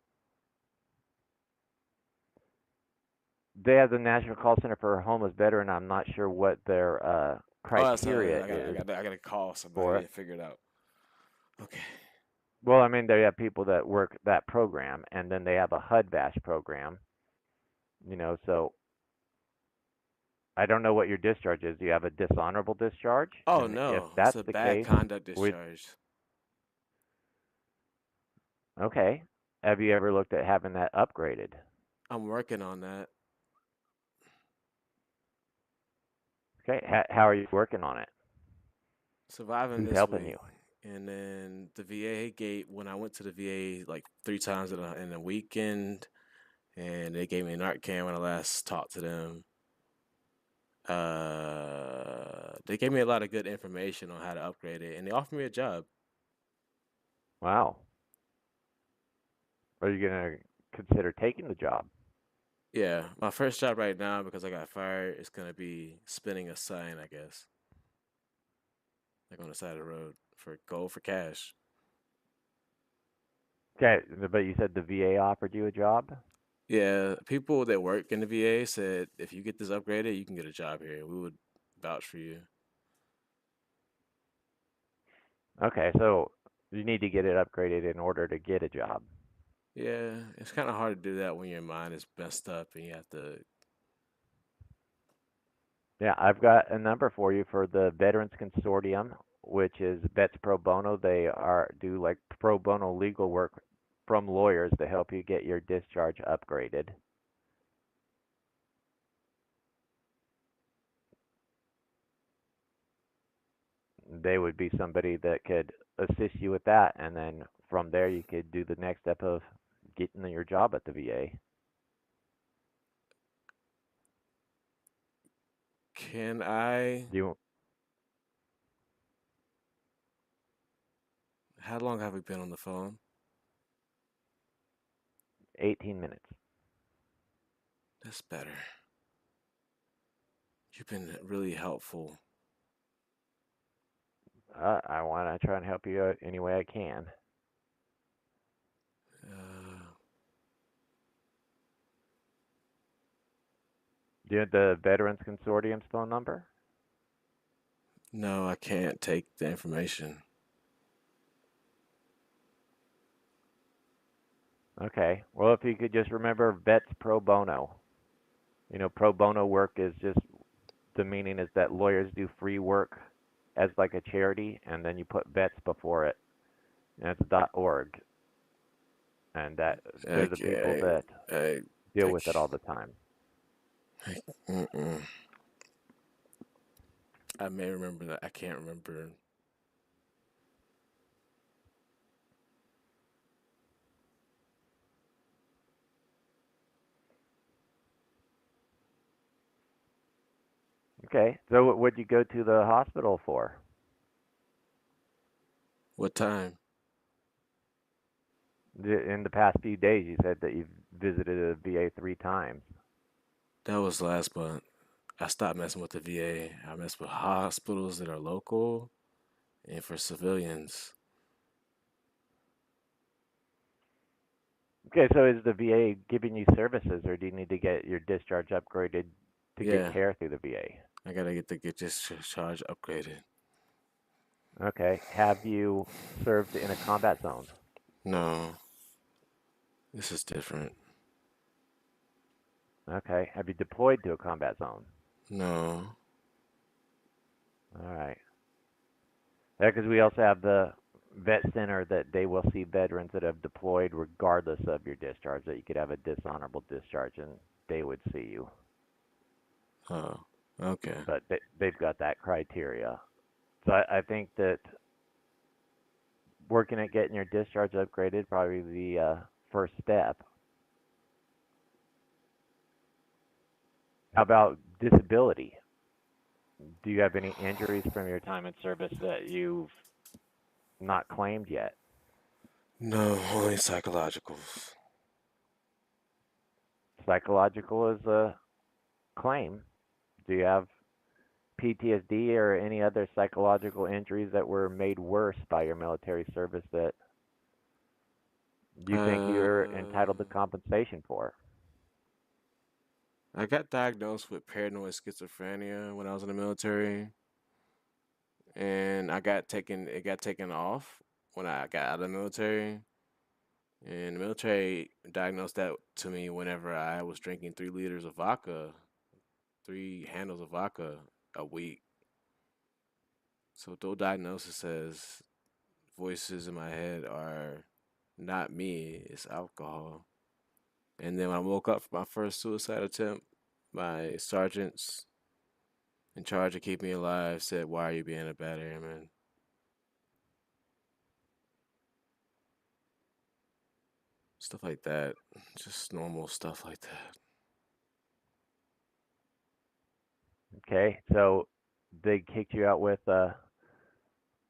Speaker 13: They have the National Call Center for a Homeless Veteran. I'm not sure what their
Speaker 1: Oh, that's
Speaker 13: criteria is
Speaker 1: I gotta call
Speaker 13: for
Speaker 1: somebody
Speaker 13: it.
Speaker 1: and figure it out. Okay.
Speaker 13: Well, I mean, they have people that work that program, and then they have a HUD bash program. So I don't know what your discharge is. Do you have a dishonorable discharge?
Speaker 1: Oh
Speaker 13: And if
Speaker 1: no, it's
Speaker 13: that's
Speaker 1: a
Speaker 13: the
Speaker 1: bad
Speaker 13: case,
Speaker 1: conduct
Speaker 13: with
Speaker 1: discharge.
Speaker 13: okay, have you ever looked at having that upgraded?
Speaker 1: I'm working on that.
Speaker 13: Okay, how are you working on it?
Speaker 1: Surviving
Speaker 13: Who's
Speaker 1: this
Speaker 13: helping
Speaker 1: week.
Speaker 13: you?
Speaker 1: And then the VA gate when I went to the VA like 3 times in a weekend, and they gave me an Narcan when I last talked to them. They gave me a lot of good information on how to upgrade it, and they offered me a job.
Speaker 13: Wow. Are you gonna consider taking the job?
Speaker 1: Yeah, my first job right now because I got fired is gonna be spinning a sign, I guess, like on the side of the road for gold for cash.
Speaker 13: Okay, but you said the VA offered you a job?
Speaker 1: Yeah, people that work in the VA said if you get this upgraded, you can get a job here. We would vouch for you.
Speaker 13: Okay, so you need to get it upgraded in order to get a job.
Speaker 1: Yeah, it's kind of hard to do that when your mind is messed up and you have to.
Speaker 13: Yeah, I've got a number for you for the Veterans Consortium, which is Vets Pro Bono. They do like pro bono legal work from lawyers to help you get your discharge upgraded. They would be somebody that could assist you with that, and then from there you could do the next step of getting your job at the VA.
Speaker 1: Can I?
Speaker 13: Do you,
Speaker 1: How long have we been on the phone?
Speaker 13: 18 minutes.
Speaker 1: That's better. You've been really helpful.
Speaker 13: I want to try and help you out any way I can. Do you have the Veterans Consortium's phone number?
Speaker 1: No, I can't take the information.
Speaker 13: Okay. Well, if you could just remember Vets Pro Bono. Pro bono work is just the meaning is that lawyers do free work as like a charity, and then you put vets before it. And it's .org, and they're the people that deal with it all the time.
Speaker 1: I may remember that. I can't remember.
Speaker 13: Okay. So what'd you go to the hospital for?
Speaker 1: What time?
Speaker 13: In the past few days, you said that you've visited a VA 3 times.
Speaker 1: That was last month. I stopped messing with the VA. I mess with hospitals that are local and for civilians.
Speaker 13: Okay, so is the VA giving you services, or do you need to get your discharge upgraded to get care through the VA?
Speaker 1: I gotta get discharge upgraded.
Speaker 13: Okay. Have you served in a combat zone?
Speaker 1: No. This is different.
Speaker 13: Okay. Have you deployed to a combat zone?
Speaker 1: No.
Speaker 13: All right. Yeah, because we also have the vet center that they will see veterans that have deployed regardless of your discharge, that you could have a dishonorable discharge and they would see you.
Speaker 1: Oh, okay.
Speaker 13: But they've got that criteria. So I think that working at getting your discharge upgraded probably the first step. How about disability? Do you have any injuries from your time in service that you've not claimed yet?
Speaker 1: No, only psychological.
Speaker 13: Psychological is a claim. Do you have PTSD or any other psychological injuries that were made worse by your military service that you think you're entitled to compensation for?
Speaker 1: I got diagnosed with paranoid schizophrenia when I was in the military, and it got taken off when I got out of the military. And the military diagnosed that to me whenever I was drinking 3 liters of vodka, 3 handles of vodka a week. So though diagnosis says voices in my head are not me, it's alcohol. And then when I woke up from my first suicide attempt, my sergeants in charge of keeping me alive said, "Why are you being a bad airman?" Stuff like that. Just normal stuff like that.
Speaker 13: Okay, so they kicked you out with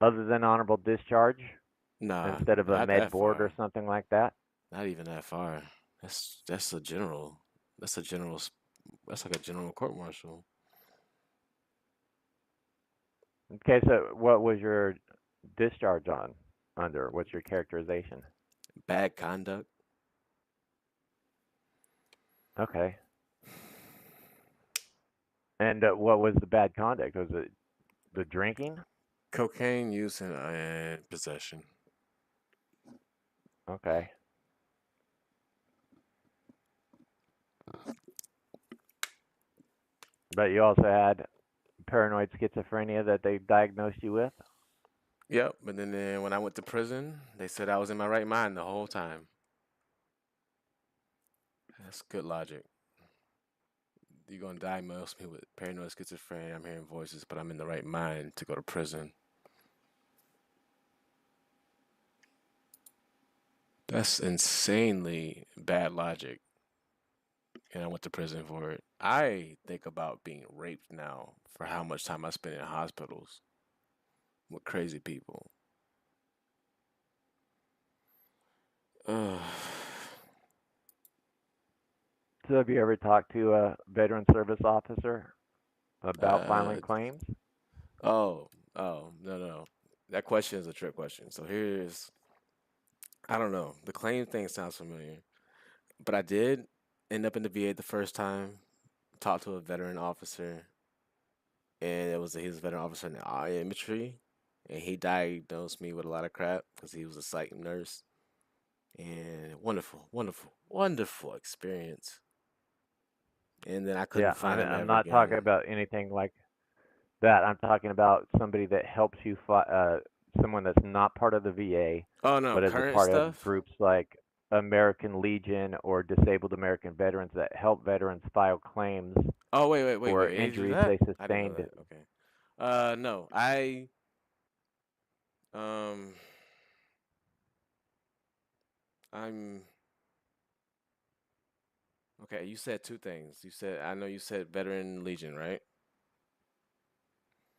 Speaker 13: other than honorable discharge
Speaker 1: Nah,
Speaker 13: instead of a
Speaker 1: not
Speaker 13: med
Speaker 1: that
Speaker 13: board or
Speaker 1: far.
Speaker 13: something like that.
Speaker 1: Not even that far. That's a general. That's a general. That's like a general court martial.
Speaker 13: Okay, so what was your discharge on under? What's your characterization?
Speaker 1: Bad conduct.
Speaker 13: Okay. And what was the bad conduct? Was it the drinking?
Speaker 1: Cocaine use and possession.
Speaker 13: Okay. But you also had paranoid schizophrenia that they diagnosed you with?
Speaker 1: Yep. But then when I went to prison, they said I was in my right mind the whole time. That's good logic. You're gonna diagnose me with paranoid schizophrenia. I'm hearing voices, but I'm in the right mind to go to prison. That's insanely bad logic. And I went to prison for it. I think about being raped now for how much time I spent in hospitals with crazy people. Ugh.
Speaker 13: So have you ever talked to a veteran service officer about filing
Speaker 1: Uh,
Speaker 13: claims?
Speaker 1: no. That question is a trick question. So I don't know. The claim thing sounds familiar, but I did end up in the VA the first time. Talked to a veteran officer, and he was a veteran officer in the infantry, and he diagnosed me with a lot of crap because he was a psych nurse. And wonderful experience. And then I couldn't
Speaker 13: Yeah,
Speaker 1: find him
Speaker 13: I'm
Speaker 1: ever
Speaker 13: not talking
Speaker 1: again.
Speaker 13: about anything like that. I'm talking about somebody that helps you someone that's not part of the VA,
Speaker 1: Oh no,
Speaker 13: but is a
Speaker 1: current
Speaker 13: part of
Speaker 1: stuff.
Speaker 13: groups like American Legion or Disabled American Veterans that help veterans file claims
Speaker 1: Oh wait.
Speaker 13: for
Speaker 1: They do
Speaker 13: injuries
Speaker 1: that?
Speaker 13: they
Speaker 1: I didn't know
Speaker 13: sustained.
Speaker 1: that. Okay. No, um, I'm okay. You said two things. I know you said Veteran Legion, right?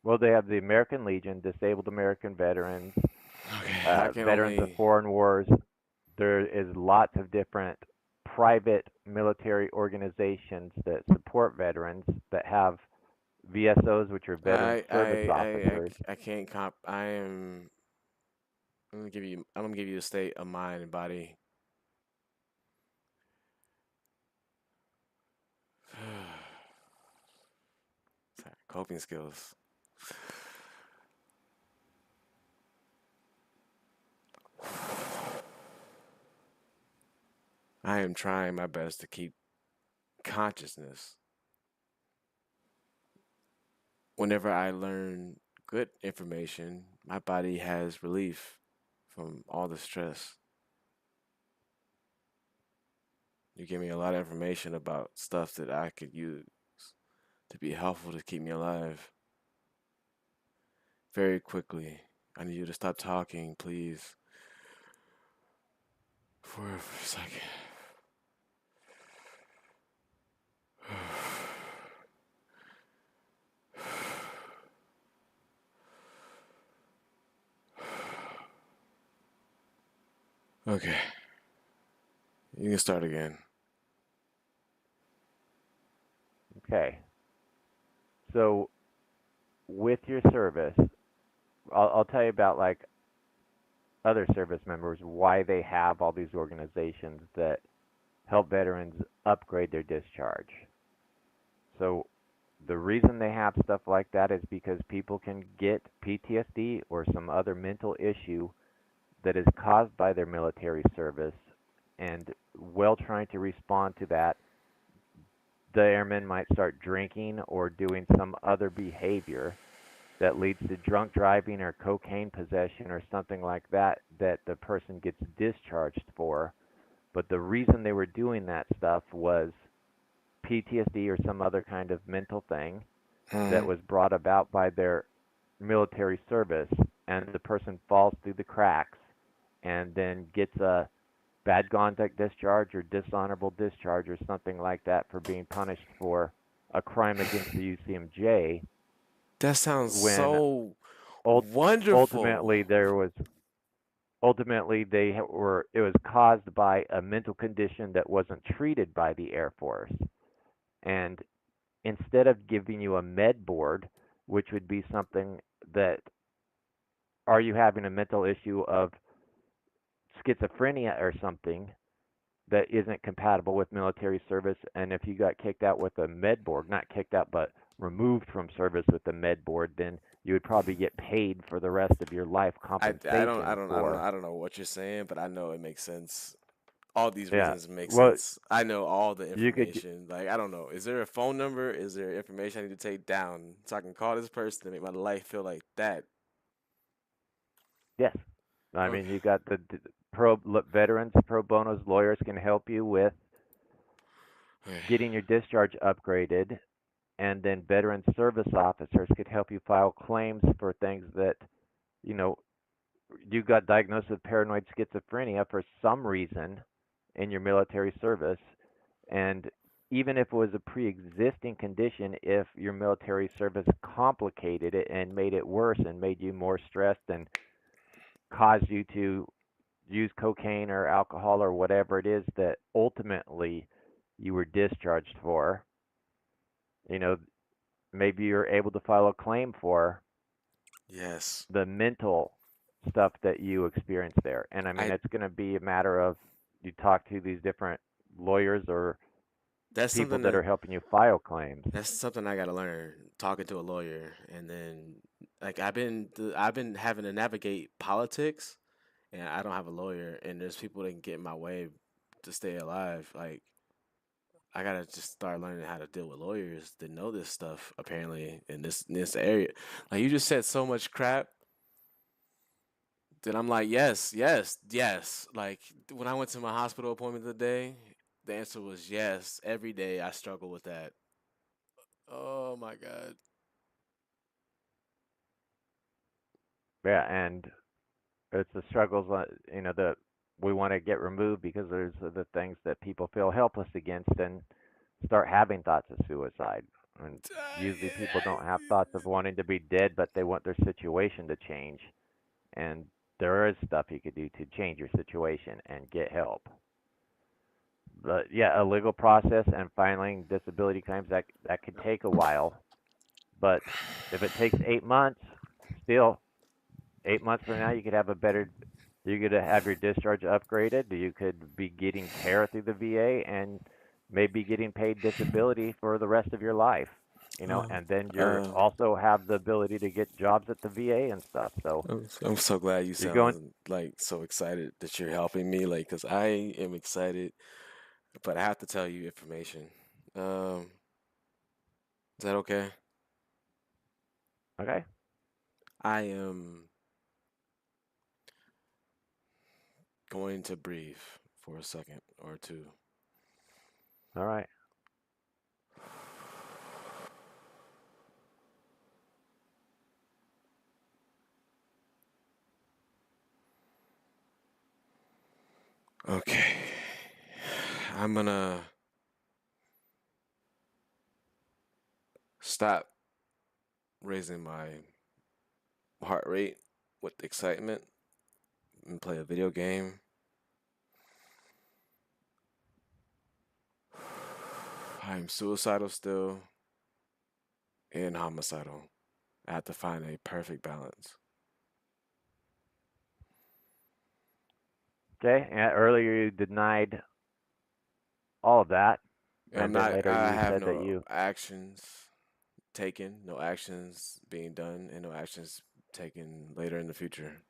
Speaker 13: Well, they have the American Legion, Disabled American Veterans,
Speaker 1: Okay, I can
Speaker 13: Veterans of
Speaker 1: only.
Speaker 13: Foreign Wars. There is lots of different private military organizations that support veterans that have VSOs, which are veteran service officers.
Speaker 1: I can't comp. I am. I'm gonna give you a state of mind and body. Sorry, coping skills. I am trying my best to keep consciousness. Whenever I learn good information, my body has relief from all the stress. You give me a lot of information about stuff that I could use to be helpful to keep me alive. Very quickly. I need you to stop talking, please. For a second. Okay. You can start again.
Speaker 13: Okay. So with your service, I'll tell you about like other service members why they have all these organizations that help veterans upgrade their discharge. So the reason they have stuff like that is because people can get PTSD or some other mental issue that is caused by their military service, and while trying to respond to that, the airmen might start drinking or doing some other behavior that leads to drunk driving or cocaine possession or something like that that the person gets discharged for. But the reason they were doing that stuff was PTSD or some other kind of mental thing that was brought about by their military service, and the person falls through the cracks and then gets a bad conduct discharge or dishonorable discharge or something like that for being punished for a crime against the UCMJ.
Speaker 1: That sounds
Speaker 13: When
Speaker 1: so wonderful.
Speaker 13: ultimately it was caused by a mental condition that wasn't treated by the Air Force. And instead of giving you a med board, which would be something that, are you having a mental issue of schizophrenia or something that isn't compatible with military service, and if you got kicked out with a med board, not kicked out but removed from service with the med board, then you would probably get paid for the rest of your life compensation
Speaker 1: I don't know what you're saying, but I know it makes sense. All these
Speaker 13: Yeah.
Speaker 1: reasons make
Speaker 13: Well,
Speaker 1: sense. I know all the
Speaker 13: you could
Speaker 1: information. Like, I don't know. Is there a phone number? Is there information I need to take down so I can call this person to make my life feel like that?
Speaker 13: Yes. I mean, you got the veterans pro bono's lawyers can help you with getting your discharge upgraded, and then veteran service officers could help you file claims for things that, you know, you got diagnosed with paranoid schizophrenia for some reason in your military service, and even if it was a pre-existing condition, if your military service complicated it and made it worse and made you more stressed and caused you to use cocaine or alcohol or whatever it is that ultimately you were discharged for, you know, maybe you're able to file a claim for
Speaker 1: Yes.
Speaker 13: the mental stuff that you experienced there. And I mean, it's going to be a matter of you talk to these different lawyers or
Speaker 1: That's
Speaker 13: people
Speaker 1: something
Speaker 13: that are helping you file claims.
Speaker 1: that's something I gotta learn. Talking to a lawyer, and then like I've been having to navigate politics, and I don't have a lawyer, and there's people that can get in my way to stay alive. Like I gotta just start learning how to deal with lawyers that know this stuff apparently in this area. Like you just said so much crap that I'm like, yes, yes, yes. Like when I went to my hospital appointment today, the answer was yes. Every day I struggle with that. Oh my God.
Speaker 13: Yeah, and it's the struggles, that we want to get removed because there's the things that people feel helpless against and start having thoughts of suicide. And usually people don't have thoughts of wanting to be dead, but they want their situation to change. And there is stuff you could do to change your situation and get help. But yeah, a legal process and filing disability claims that could take a while. But if it takes 8 months, still 8 months from now you could have you could have your discharge upgraded. You could be getting care through the VA and maybe getting paid disability for the rest of your life. And then you're also have the ability to get jobs at the VA and stuff. So
Speaker 1: I'm so glad you
Speaker 13: you're going.
Speaker 1: sound like so excited that you're helping me, like, cause I am excited, but I have to tell you information. Um, is that okay?
Speaker 13: Okay.
Speaker 1: I am going to breathe for a second or two.
Speaker 13: All right.
Speaker 1: Okay. I'm gonna stop raising my heart rate with excitement and play a video game. I'm suicidal still and homicidal. I have to find a perfect balance.
Speaker 13: Okay. And earlier you denied all of that.
Speaker 1: I'm
Speaker 13: And then
Speaker 1: not.
Speaker 13: later
Speaker 1: I
Speaker 13: you
Speaker 1: have
Speaker 13: said that
Speaker 1: no
Speaker 13: you.
Speaker 1: actions taken, no actions being done, and no actions taken later in the future.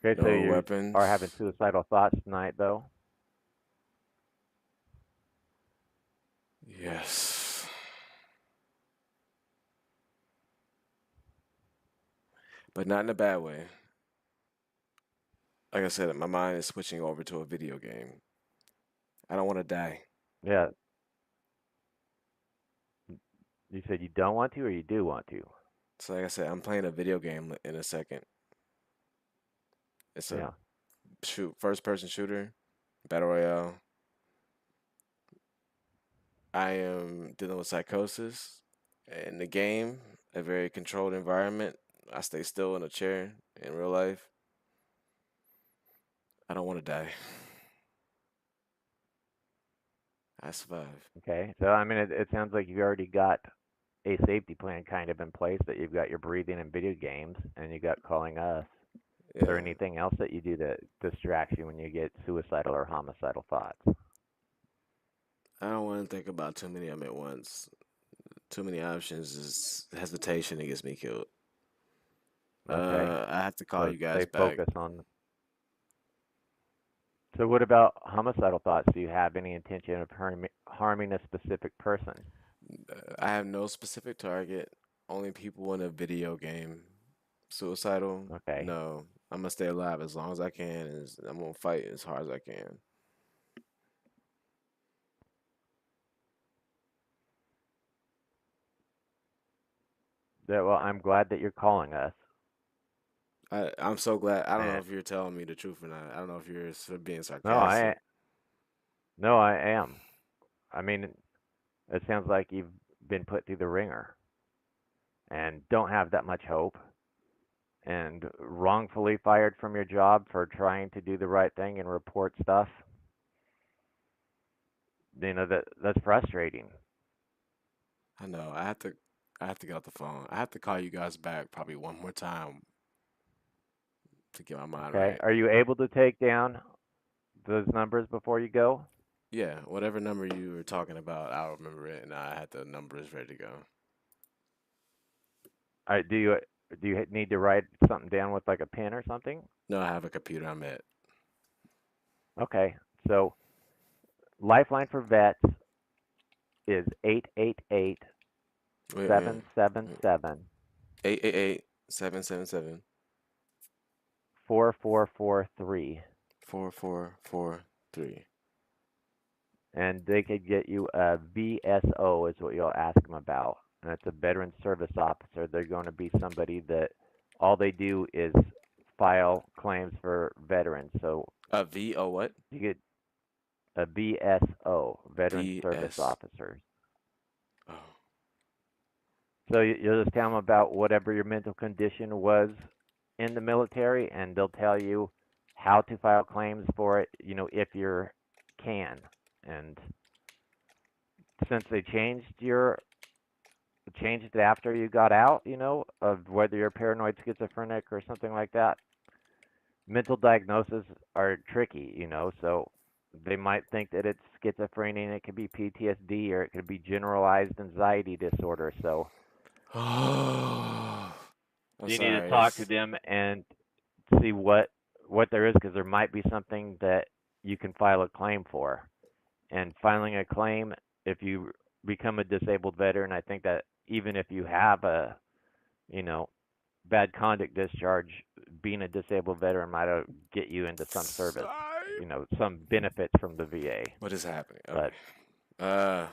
Speaker 13: Okay, so
Speaker 1: No
Speaker 13: you are having
Speaker 1: weapons.
Speaker 13: suicidal thoughts tonight, though.
Speaker 1: Yes, but not in a bad way. Like I said, my mind is switching over to a video game. I don't want to die.
Speaker 13: Yeah. You said you don't want to, or you do want to?
Speaker 1: So like I said, I'm playing a video game in a second. It's a
Speaker 13: Yeah.
Speaker 1: first person shooter, battle royale. I am dealing with psychosis in the game, a very controlled environment. I stay still in a chair in real life. I don't want to die. I survive.
Speaker 13: Okay. So I mean, it sounds like you've already got a safety plan kind of in place. That you've got your breathing and video games, and you got calling us. Is there
Speaker 1: Yeah.
Speaker 13: anything else that you do that distracts you when you get suicidal or homicidal thoughts?
Speaker 1: I don't want to think about too many of them at once. Too many options is hesitation that gets me killed.
Speaker 13: Okay.
Speaker 1: I have to call
Speaker 13: So
Speaker 1: you guys
Speaker 13: stay
Speaker 1: back.
Speaker 13: focused on. So what about homicidal thoughts? Do you have any intention of harming a specific person?
Speaker 1: I have no specific target. Only people in a video game. Suicidal?
Speaker 13: Okay.
Speaker 1: No. I'm gonna stay alive as long as I can, and I'm gonna fight as hard as I can.
Speaker 13: Yeah, well, I'm glad that you're calling us.
Speaker 1: I'm so glad. I don't know
Speaker 13: And
Speaker 1: if you're telling me the truth or not. I don't know if you're being
Speaker 13: no,
Speaker 1: sarcastic.
Speaker 13: I am. I mean, it sounds like you've been put through the ringer and don't have that much hope and wrongfully fired from your job for trying to do the right thing and report stuff. You know that's frustrating.
Speaker 1: I know. I have to get off the phone. I have to call you guys back probably one more time to get my mind
Speaker 13: Okay.
Speaker 1: right.
Speaker 13: Are you able to take down those numbers before you go?
Speaker 1: Yeah, whatever number you were talking about, I'll remember it, and I had the numbers ready to go.
Speaker 13: Do you need to write something down with like a pen or something?
Speaker 1: No, I have a computer. I'm at.
Speaker 13: Okay. So Lifeline for Vets is 888
Speaker 1: Wait, wait, wait.
Speaker 13: 777
Speaker 1: 888-777
Speaker 13: 4443.
Speaker 1: 4443.
Speaker 13: And they could get you a VSO is what you'll ask them about. And that's a veteran service officer. They're going to be somebody that all they do is file claims for veterans. So
Speaker 1: A VO what?
Speaker 13: you get a VSO, veteran service
Speaker 1: VS.
Speaker 13: officers.
Speaker 1: Oh.
Speaker 13: So you'll just tell them about whatever your mental condition was in the military, and they'll tell you how to file claims for it, if you can. And since they changed it after you got out, of whether you're paranoid schizophrenic or something like that, mental diagnoses are tricky, so they might think that it's schizophrenia and it could be PTSD or it could be generalized anxiety disorder. So
Speaker 1: I'm
Speaker 13: you need to
Speaker 1: sorry.
Speaker 13: talk to them and see what there is, because there might be something that you can file a claim for. And filing a claim, if you become a disabled veteran, I think that even if you have a, bad conduct discharge, being a disabled veteran might get you into some service, some benefits from the VA.
Speaker 1: What is happening?
Speaker 13: But
Speaker 1: Okay.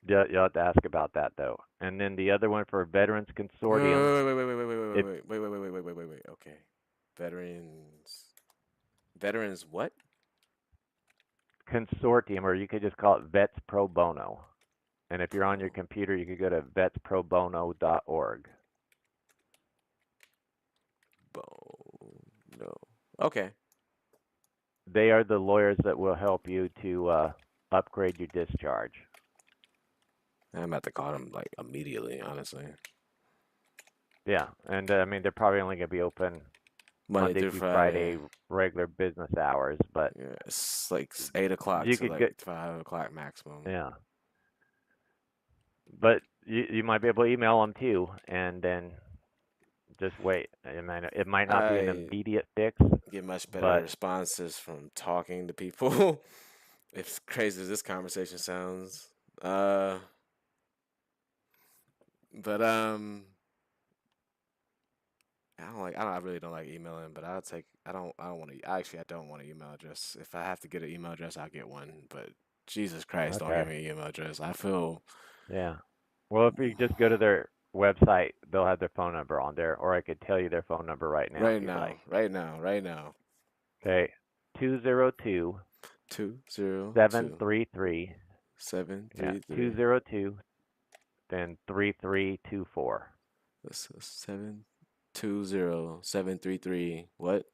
Speaker 13: you'll have to ask about that though. And then the other one for Veterans Consortium.
Speaker 1: Wait. Okay. Veterans what?
Speaker 13: Consortium, or you could just call it Vets Pro Bono. And if you're on your computer, you could go to vetsprobono.org.
Speaker 1: No. Okay.
Speaker 13: They are the lawyers that will help you to upgrade your discharge.
Speaker 1: I'm about to call them like immediately, honestly.
Speaker 13: Yeah, and I mean they're probably only going to be open Monday through Friday, regular business hours. But
Speaker 1: yeah, it's like 8 o'clock
Speaker 13: you
Speaker 1: to
Speaker 13: could
Speaker 1: like
Speaker 13: get
Speaker 1: 5 o'clock maximum.
Speaker 13: yeah. But you might be able to email them too, and then just wait. It might not be an
Speaker 1: I
Speaker 13: immediate fix,
Speaker 1: get much better
Speaker 13: but
Speaker 1: responses from talking to people. As crazy as this conversation sounds. But I really don't like emailing, but I'll take I don't want to actually I don't want an email address. If I have to get an email address, I'll get one, but Jesus Christ, don't give
Speaker 13: okay,
Speaker 1: me an email address. I feel
Speaker 13: yeah. Well, if you just go to their website, they'll have their phone number on there, or I could tell you their phone number right now if you'd like.
Speaker 1: right now.
Speaker 13: Okay, 202
Speaker 1: 202
Speaker 13: 733. Yeah,
Speaker 1: 733.
Speaker 13: 202, then 3324.
Speaker 1: This is 720 733 what?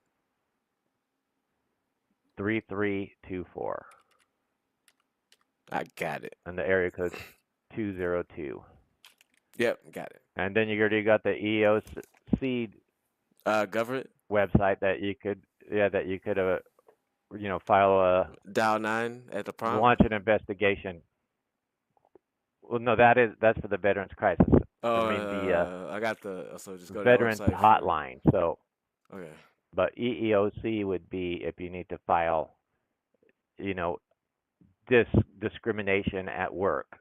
Speaker 13: 3324.
Speaker 1: I got it.
Speaker 13: And the area code's 202.
Speaker 1: Yep, got it.
Speaker 13: And then you already got the EOC
Speaker 1: Government
Speaker 13: website that you could file
Speaker 1: dial 9 at the prompt.
Speaker 13: launch an investigation. Well, no, that's for the Veterans Crisis.
Speaker 1: Oh, I got so just go to the
Speaker 13: Veterans
Speaker 1: website
Speaker 13: Hotline. So,
Speaker 1: okay.
Speaker 13: but EEOC would be if you need to file, discrimination at work.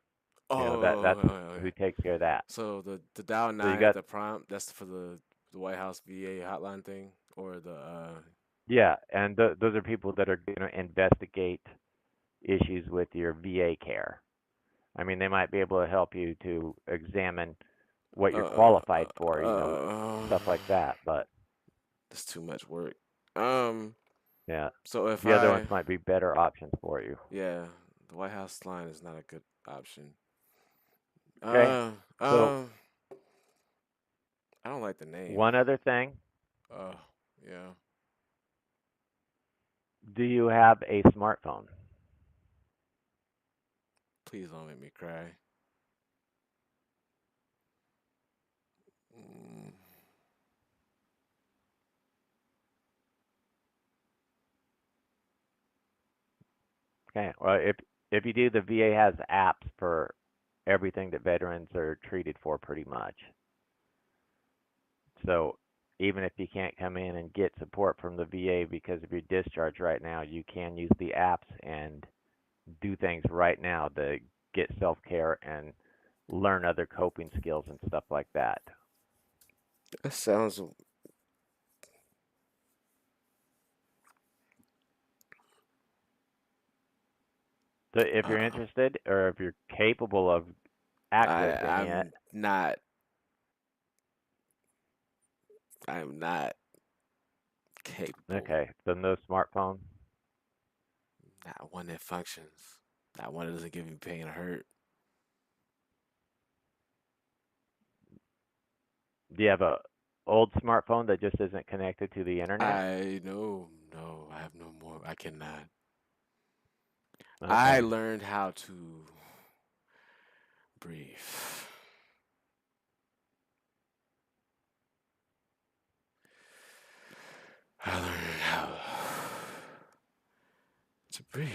Speaker 13: That's
Speaker 1: Okay.
Speaker 13: who takes care of that.
Speaker 1: So the dial
Speaker 13: So
Speaker 1: 9
Speaker 13: you
Speaker 1: at
Speaker 13: got
Speaker 1: the prompt, that's for the White House VA hotline thing, or the
Speaker 13: yeah, and those are people that are going to investigate issues with your VA care. I mean, they might be able to help you to examine what you're qualified for, stuff like that. But
Speaker 1: that's too much work.
Speaker 13: yeah,
Speaker 1: So if
Speaker 13: the other ones might be better options for you.
Speaker 1: yeah, the White House line is not a good option.
Speaker 13: Okay. So
Speaker 1: I don't like the name.
Speaker 13: one other thing.
Speaker 1: Yeah.
Speaker 13: Do you have a smartphone?
Speaker 1: Please don't make me cry.
Speaker 13: Okay. Well, if you do, the VA has apps for everything that veterans are treated for, pretty much. So even if you can't come in and get support from the VA because of your discharge right now, you can use the apps and do things right now to get self-care and learn other coping skills and stuff like that.
Speaker 1: That sounds.
Speaker 13: So if you're interested or if you're capable of accessing it,
Speaker 1: I'm not capable.
Speaker 13: Okay, so no smartphone?
Speaker 1: Not one that functions. Not one that doesn't give me pain or hurt.
Speaker 13: Do you have a old smartphone that just isn't connected to the internet?
Speaker 1: No, I have no more. I cannot.
Speaker 13: Okay.
Speaker 1: I learned how to breathe. I learned how to breathe.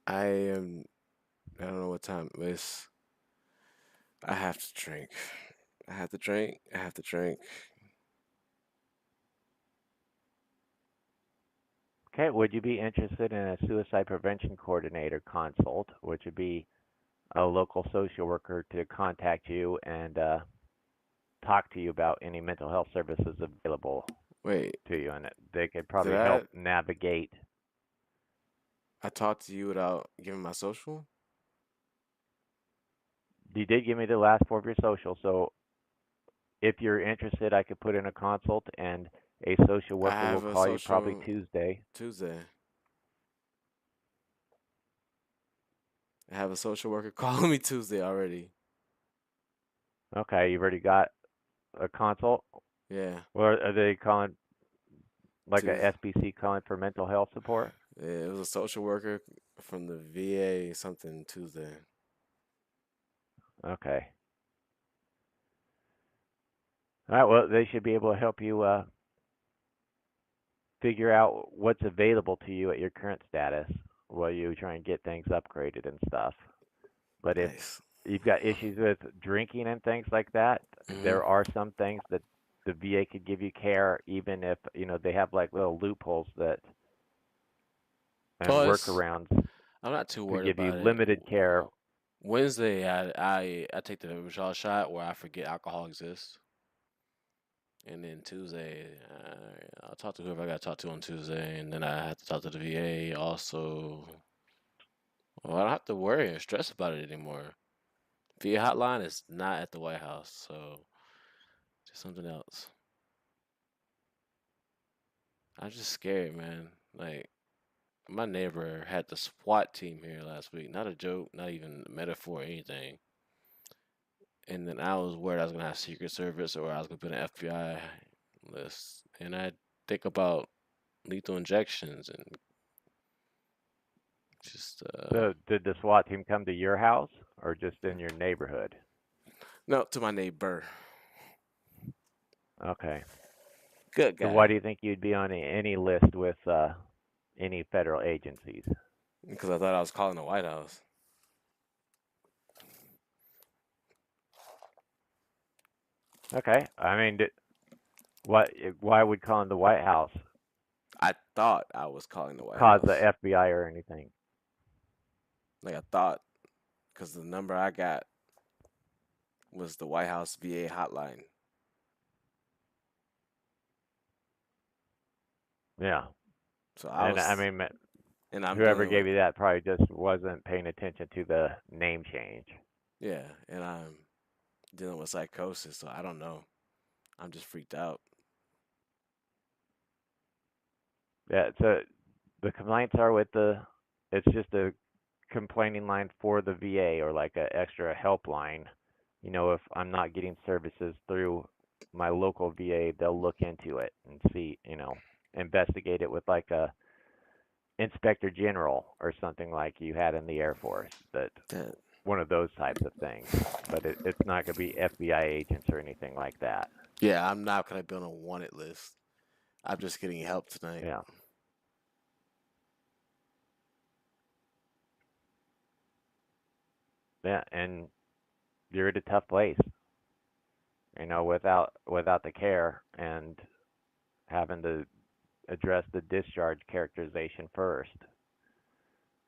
Speaker 1: I don't know what time it is. I have to drink. I have to drink.
Speaker 13: Okay, would you be interested in a suicide prevention coordinator consult, which would be a local social worker to contact you and talk to you about any mental health services available to you, and they could probably help navigate.
Speaker 1: I talked to you without giving my social?
Speaker 13: You did give me the last four of your social, so if you're interested, I could put in a consult, and a social worker will call you probably Tuesday.
Speaker 1: I have a social worker calling me Tuesday already.
Speaker 13: Okay, you've already got a consult?
Speaker 1: Yeah.
Speaker 13: Or are they calling, like a SBC calling for mental health support?
Speaker 1: Yeah, it was a social worker from the VA something Tuesday.
Speaker 13: Okay. All right. Well, they should be able to help you figure out what's available to you at your current status while you try and get things upgraded and stuff. But if
Speaker 1: Nice.
Speaker 13: you've got issues with drinking and things like that,
Speaker 1: Hmm.
Speaker 13: there are some things that the VA could give you care, even if they have like little loopholes that and
Speaker 1: Oh,
Speaker 13: workarounds
Speaker 1: I'm not too
Speaker 13: to
Speaker 1: worried
Speaker 13: give you
Speaker 1: about it.
Speaker 13: limited care.
Speaker 1: Wednesday, I take the withdrawal shot where I forget alcohol exists, and then Tuesday, I'll talk to whoever I got to talk to on Tuesday, and then I have to talk to the VA also. Well, I don't have to worry or stress about it anymore. VA hotline is not at the White House, so just something else. I'm just scared, man. Like my neighbor had the SWAT team here last week. Not a joke, not even a metaphor or anything. And then I was worried I was gonna have Secret Service or I was gonna put an FBI list. And I think about lethal injections and just
Speaker 13: So, did the SWAT team come to your house or just in your neighborhood?
Speaker 1: no, to my neighbor.
Speaker 13: Okay.
Speaker 1: Good
Speaker 13: So, why
Speaker 1: guy.
Speaker 13: do you think you'd be on any list with any federal agencies?
Speaker 1: Because I thought I was calling the White House.
Speaker 13: Okay. I mean, what? Why would calling the White House
Speaker 1: I thought I was calling the White
Speaker 13: cause the
Speaker 1: House.
Speaker 13: FBI or anything?
Speaker 1: Like I thought, because the number I got was the White House VA hotline.
Speaker 13: Yeah.
Speaker 1: So I
Speaker 13: And I
Speaker 1: was,
Speaker 13: mean,
Speaker 1: and I'm
Speaker 13: whoever
Speaker 1: dealing
Speaker 13: gave
Speaker 1: with,
Speaker 13: you that probably just wasn't paying attention to the name change.
Speaker 1: yeah, and I'm dealing with psychosis, so I don't know. I'm just freaked out.
Speaker 13: Yeah. So the complaints are with it's just a complaining line for the VA or like a extra helpline. If I'm not getting services through my local VA, they'll look into it and see, investigate it with like a inspector general or something like you had in the Air Force. That
Speaker 1: That,
Speaker 13: one of those types of things. But it's not going to be FBI agents or anything like that.
Speaker 1: yeah, I'm not gonna be on a wanted list. I'm just getting help tonight.
Speaker 13: Yeah. Yeah, and you're at a tough place, without the care and having to address the discharge characterization first.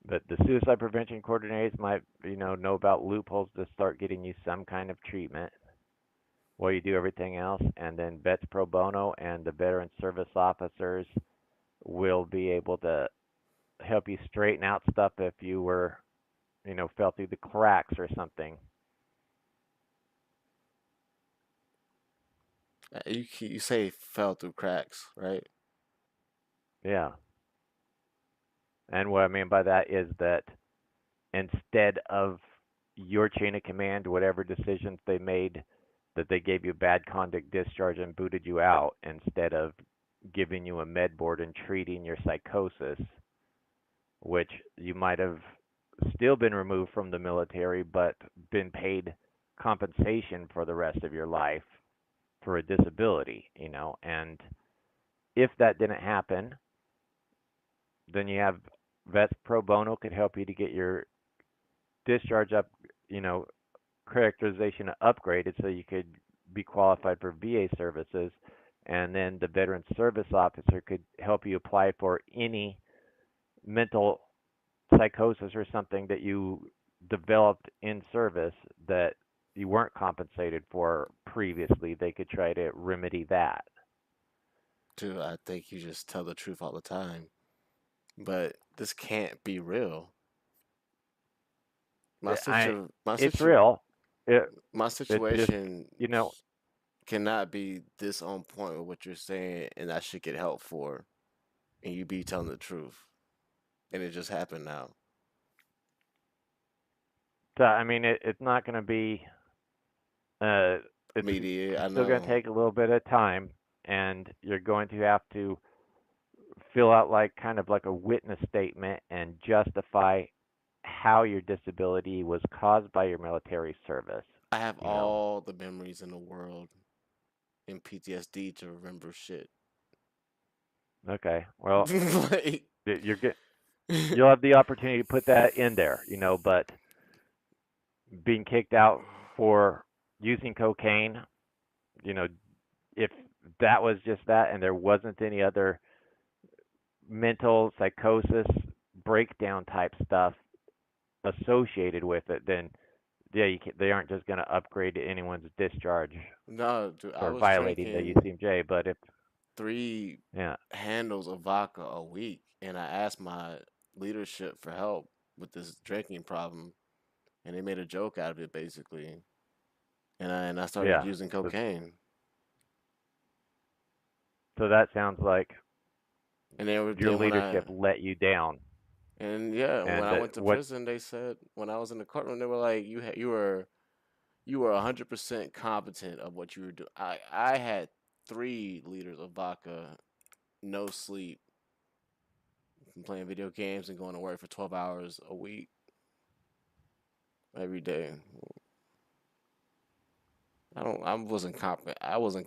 Speaker 13: But the suicide prevention coordinators might, know about loopholes to start getting you some kind of treatment while you do everything else. And then vets pro bono and the veteran service officers will be able to help you straighten out stuff if you were, fell through the cracks or something.
Speaker 1: You say fell through cracks, right?
Speaker 13: Yeah. And what I mean by that is that instead of your chain of command, whatever decisions they made, that they gave you bad conduct discharge and booted you out instead of giving you a med board and treating your psychosis, which you might have still been removed from the military but been paid compensation for the rest of your life for a disability, and if that didn't happen, then you have vets pro bono could help you to get your discharge up, you know, characterization upgraded so you could be qualified for VA services, and then the veteran service officer could help you apply for any mental psychosis or something that you developed in service that you weren't compensated for previously. They could try to remedy that.
Speaker 1: Dude, I think you just tell the truth all the time. But this can't be real. My
Speaker 13: I
Speaker 1: situ my
Speaker 13: it's
Speaker 1: situ
Speaker 13: real. It
Speaker 1: my
Speaker 13: it's just
Speaker 1: situation
Speaker 13: you know
Speaker 1: cannot be this on point with what you're saying, and I should get help for, and you be telling the truth, and it just happened now.
Speaker 13: so I mean it's not going to be uh it's
Speaker 1: Media, I
Speaker 13: still going to
Speaker 1: know.
Speaker 13: take a little bit of time, and you're going to have to fill out like kind of like a witness statement and justify how your disability was caused by your military service,
Speaker 1: I have
Speaker 13: you know.
Speaker 1: all the memories in the world, in PTSD to remember shit.
Speaker 13: Okay. Well,
Speaker 1: Like,
Speaker 13: you'll have the opportunity to put that in there, but being kicked out for using cocaine, if that was just that and there wasn't any other mental psychosis breakdown type stuff associated with it, then yeah, they aren't just going to upgrade anyone's discharge
Speaker 1: no, dude, I
Speaker 13: for
Speaker 1: was
Speaker 13: violating the
Speaker 1: drinking
Speaker 13: UCMJ. But if
Speaker 1: 3
Speaker 13: yeah,
Speaker 1: handles of vodka a week, and I asked my leadership for help with this drinking problem, and they made a joke out of it basically. And I started
Speaker 13: yeah,
Speaker 1: using
Speaker 13: so,
Speaker 1: cocaine,
Speaker 13: so that sounds like
Speaker 1: and they were
Speaker 13: your
Speaker 1: then when I
Speaker 13: leadership let you down.
Speaker 1: and yeah, when
Speaker 13: And
Speaker 1: I went to
Speaker 13: what?
Speaker 1: prison, they said when I was in the courtroom, they were like, you were 100% competent of what you were doing. I had 3 liters of vodka, no sleep, from playing video games and going to work for 12 hours a week every day. I wasn't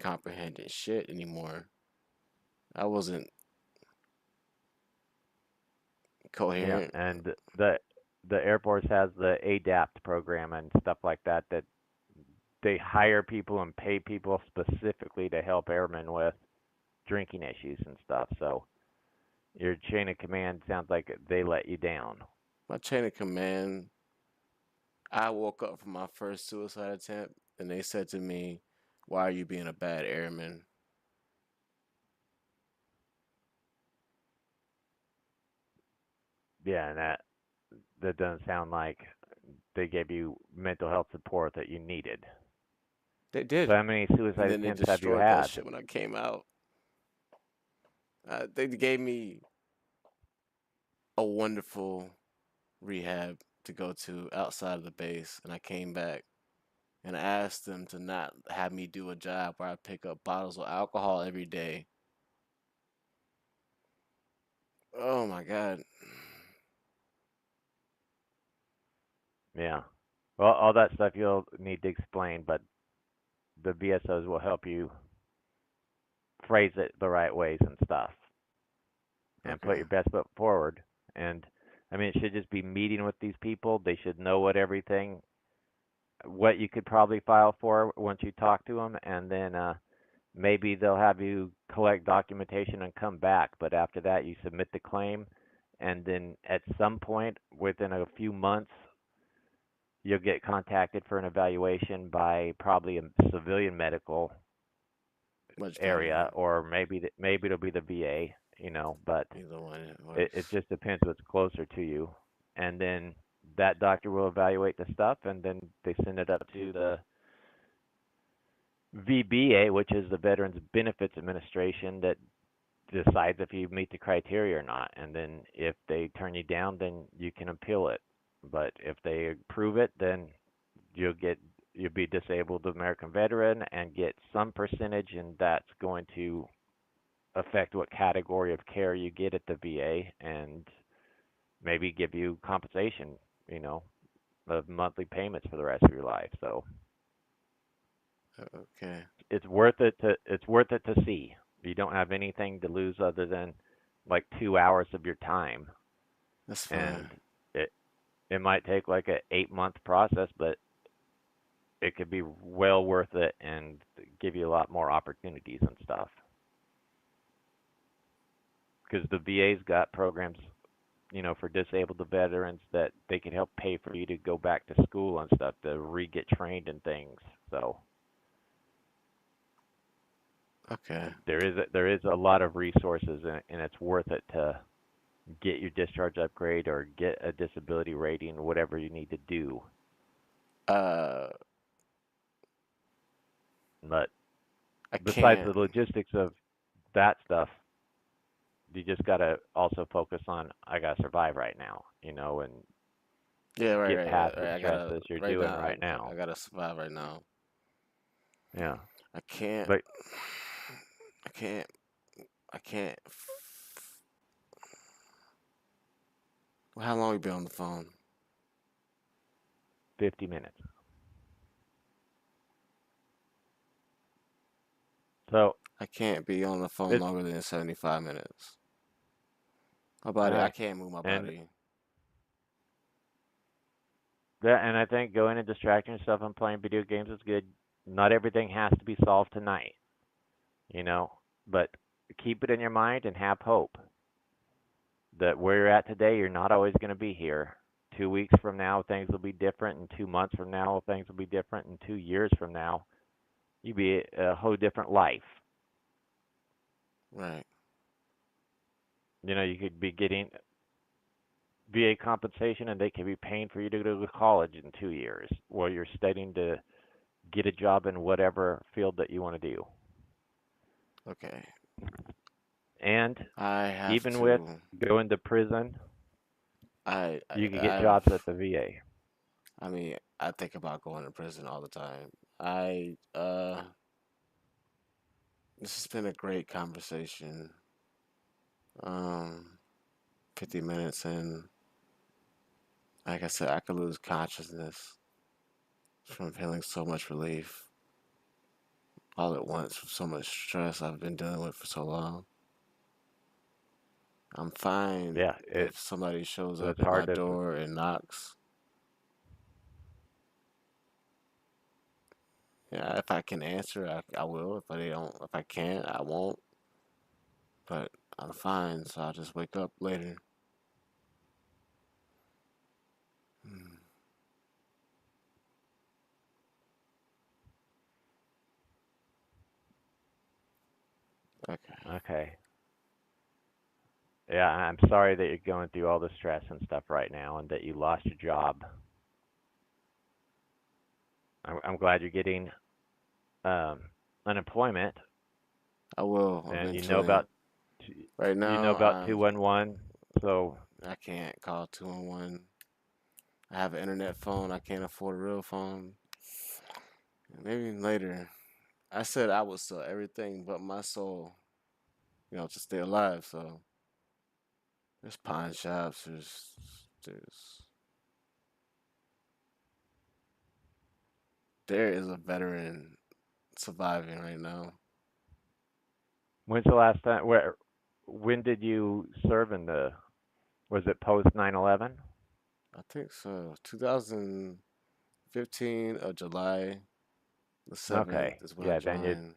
Speaker 1: comprehending shit anymore. I wasn't
Speaker 13: Yeah,
Speaker 1: coherent.
Speaker 13: and the Air Force has the ADAPT program and stuff like that that they hire people and pay people specifically to help airmen with drinking issues and stuff. So your chain of command sounds like they let you down.
Speaker 1: My chain of command, I woke up from my first suicide attempt and they said to me, "Why are you being a bad airman?"
Speaker 13: Yeah, and that doesn't sound like they gave you mental health support that you needed.
Speaker 1: They
Speaker 13: So
Speaker 1: did.
Speaker 13: how many
Speaker 1: And
Speaker 13: suicide
Speaker 1: then they
Speaker 13: attempts have you
Speaker 1: destroyed that
Speaker 13: had?
Speaker 1: shit when I came out. They gave me a wonderful rehab to go to outside of the base, and I came back and I asked them to not have me do a job where I pick up bottles of alcohol every day. Oh my God.
Speaker 13: Yeah. Well, all that stuff you'll need to explain, but the BSOs will help you phrase it the right ways and stuff and put
Speaker 1: Okay.
Speaker 13: your best foot forward. And I mean, it should just be meeting with these people. They should know what you could probably file for once you talk to them, and then maybe they'll have you collect documentation and come back. But after that, you submit the claim, and then at some point within a few months, you'll get contacted for an evaluation by probably a civilian medical
Speaker 1: Much
Speaker 13: area,
Speaker 1: better.
Speaker 13: or maybe it'll be the VA, but
Speaker 1: Either one.
Speaker 13: it just depends what's closer to you. And then that doctor will evaluate the stuff, and then they send it up to the VBA, which is the Veterans Benefits Administration, that decides if you meet the criteria or not. And then if they turn you down, then you can appeal it. But if they approve it, then you'll be disabled American veteran and get some percentage, and that's going to affect what category of care you get at the VA, and maybe give you compensation, of monthly payments for the rest of your life. So
Speaker 1: Okay.
Speaker 13: it's worth it to see. You don't have anything to lose other than like 2 hours of your time.
Speaker 1: That's fine.
Speaker 13: And it might take like a 8-month process, but it could be well worth it and give you a lot more opportunities and stuff. Because the VA's got programs, for disabled veterans that they can help pay for you to go back to school and stuff to re-get trained and things. So
Speaker 1: Okay.
Speaker 13: there is a lot of resources, and it's worth it to get your discharge upgrade or get a disability rating, whatever you need to do. But
Speaker 1: I
Speaker 13: besides
Speaker 1: can't.
Speaker 13: the logistics of that stuff, you just gotta also focus on I gotta survive right now, and
Speaker 1: Yeah, right,
Speaker 13: get
Speaker 1: right,
Speaker 13: past
Speaker 1: right,
Speaker 13: the
Speaker 1: right. I gotta
Speaker 13: stresses you're
Speaker 1: right
Speaker 13: doing
Speaker 1: now.
Speaker 13: right now.
Speaker 1: I gotta survive right now.
Speaker 13: Yeah,
Speaker 1: I can't.
Speaker 13: but
Speaker 1: I can't. I can't. Well, how long we been on the phone?
Speaker 13: 50 minutes. So
Speaker 1: I can't be on the phone
Speaker 13: it's
Speaker 1: longer than 75 minutes. My
Speaker 13: all
Speaker 1: body, I
Speaker 13: right,
Speaker 1: can't move my
Speaker 13: and
Speaker 1: body.
Speaker 13: I think going and distracting yourself and playing video games is good. Not everything has to be solved tonight, you know, but keep it in your mind and have hope that where you're at today, you're not always going to be here. 2 weeks from now, things will be different, and 2 months from now, things will be different, and 2 years from now, you'll be a whole different life.
Speaker 1: Right.
Speaker 13: You know, you could be getting VA compensation, and they could be paying for you to go to college in 2 years, while you're studying to get a job in whatever field that you want to do.
Speaker 1: Okay.
Speaker 13: And
Speaker 1: I have
Speaker 13: even with
Speaker 1: to.
Speaker 13: going to prison,
Speaker 1: I, I
Speaker 13: you could get
Speaker 1: I've.
Speaker 13: jobs at the VA.
Speaker 1: I mean, I think about going to prison all the time. This has been a great conversation. Um, 50 minutes in, like I said, I could lose consciousness from feeling so much relief all at once from so much stress I've been dealing with for so long. I'm fine
Speaker 13: Yeah,
Speaker 1: if somebody shows up
Speaker 13: it's
Speaker 1: at my
Speaker 13: hard to.
Speaker 1: door and knocks. Yeah, if I can answer, I will. If I can't, I won't. But I'm fine, so I'll just wake up later. Hmm. Okay.
Speaker 13: Okay. Yeah, I'm sorry that you're going through all the stress and stuff right now, and that you lost your job. I'm glad you're getting um, unemployment,
Speaker 1: I will
Speaker 13: and
Speaker 1: eventually. Right
Speaker 13: you know
Speaker 1: now,
Speaker 13: about 211. So
Speaker 1: I can't call 211. I have an internet phone. I can't afford a real phone. Maybe later. I said I would sell everything but my soul, to stay alive. So there's pawn shops. There's there is a veteran surviving right now.
Speaker 13: when's the last time? When did you serve in the? Was it post 9/11?
Speaker 1: I think so. 2015 of July the 7th
Speaker 13: Okay.
Speaker 1: is when I
Speaker 13: Yeah. Then you.
Speaker 1: joined.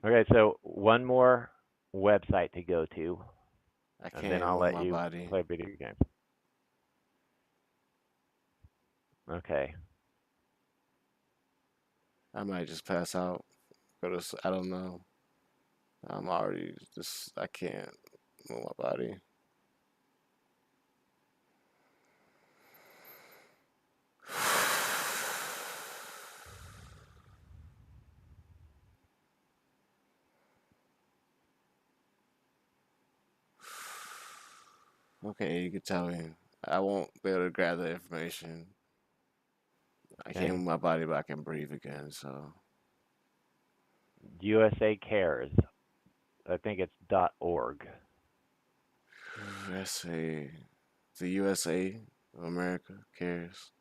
Speaker 13: Okay. So one more website to go to,
Speaker 1: I
Speaker 13: and then
Speaker 1: can't
Speaker 13: I'll
Speaker 1: move
Speaker 13: let
Speaker 1: my
Speaker 13: you
Speaker 1: body.
Speaker 13: play video games. Okay.
Speaker 1: I might just pass out. I don't know. I can't move my body. Okay, you can tell me. I won't be able to grab the information. I can't
Speaker 13: Okay.
Speaker 1: move my body, but I can breathe again. So
Speaker 13: USA Cares. I think it's .org.
Speaker 1: USA, the USA of America cares.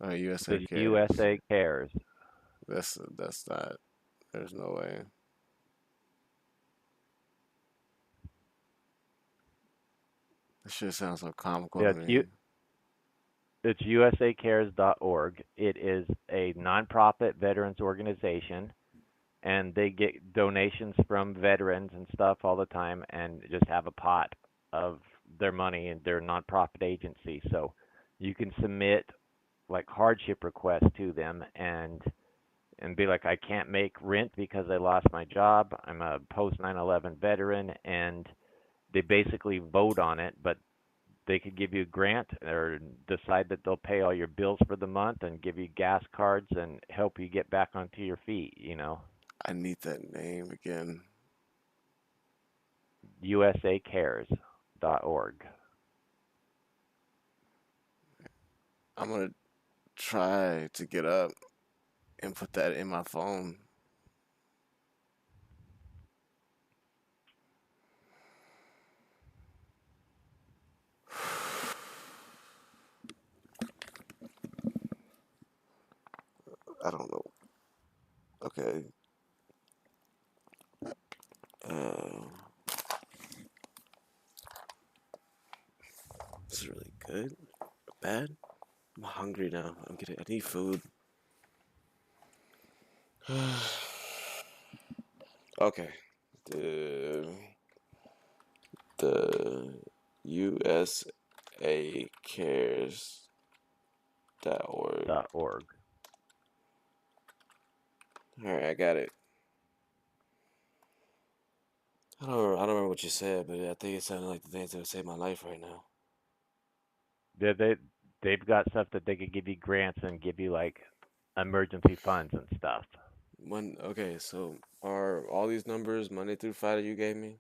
Speaker 1: USA
Speaker 13: The
Speaker 1: cares.
Speaker 13: USA Cares.
Speaker 1: That's not. There's no way. This shit sounds so comical
Speaker 13: Yeah,
Speaker 1: to me.
Speaker 13: it's usacares.org. It is a nonprofit veterans organization, and they get donations from veterans and stuff all the time, and just have a pot of their money in their nonprofit agency. So you can submit like hardship requests to them, and be like, I can't make rent because I lost my job. I'm a post 9/11 veteran, and they basically vote on it, but they could give you a grant or decide that they'll pay all your bills for the month and give you gas cards and help you get back onto your feet.
Speaker 1: I need that name again.
Speaker 13: usacares.org.
Speaker 1: I'm gonna try to get up and put that in my phone. I don't know. Okay. This is really good. Bad? I'm hungry now. I need food. Okay. The USA cares.org.
Speaker 13: .org.
Speaker 1: Alright, I got it. I don't remember what you said, but I think it sounded like the things that would save my life right now.
Speaker 13: Yeah, they've got stuff that they could give you grants and give you like emergency funds and stuff.
Speaker 1: Okay, so are all these numbers Monday through Friday you gave me?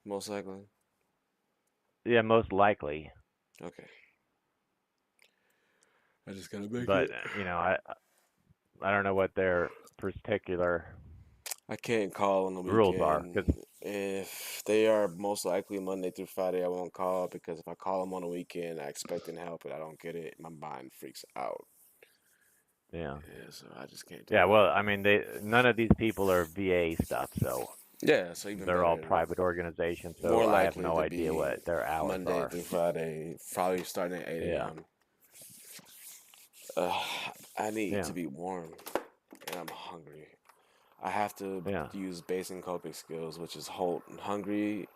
Speaker 1: Most likely.
Speaker 13: Yeah, most likely.
Speaker 1: Okay. I just gotta make
Speaker 13: But
Speaker 1: it.
Speaker 13: I don't know what their particular
Speaker 1: I can't call on the
Speaker 13: rules are.
Speaker 1: weekend. If they are most likely Monday through Friday, I won't call because if I call them on the weekend, I expect them help and I don't get it. My mind freaks out.
Speaker 13: Yeah.
Speaker 1: Yeah, so I just can't do
Speaker 13: Yeah,
Speaker 1: it.
Speaker 13: well, I mean, none of these people are VA stuff, so
Speaker 1: Yeah, so even
Speaker 13: they're all
Speaker 1: better.
Speaker 13: private organizations, so
Speaker 1: More
Speaker 13: I have
Speaker 1: likely
Speaker 13: no
Speaker 1: to
Speaker 13: idea
Speaker 1: be
Speaker 13: what their hours
Speaker 1: Monday
Speaker 13: are.
Speaker 1: through Friday, probably starting at 8
Speaker 13: Yeah.
Speaker 1: a.m. I need
Speaker 13: Yeah.
Speaker 1: to be warm, and I'm hungry. I have to
Speaker 13: Yeah.
Speaker 1: use basic coping skills, which is hungry,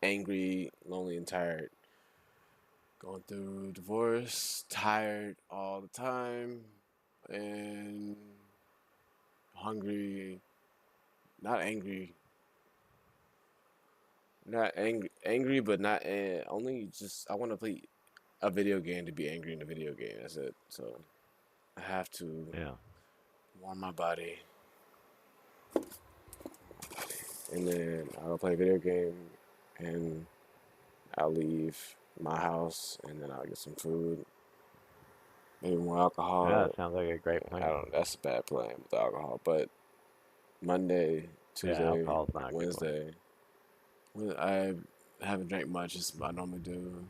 Speaker 1: angry, lonely, and tired. Going through divorce, tired all the time, and hungry, not angry, angry, but not only just I want to play a video game to be angry in a video game. That's it. So I have to warm my body, and then I'll play a video game, and I'll leave my house, and then I'll get some food, maybe more alcohol.
Speaker 13: Yeah, that sounds like a great
Speaker 1: I
Speaker 13: plan.
Speaker 1: don't. That's a bad plan with the alcohol, but Monday,
Speaker 13: Yeah,
Speaker 1: Tuesday,
Speaker 13: alcohol's not a good plan.
Speaker 1: Wednesday. I haven't drank much as I normally do.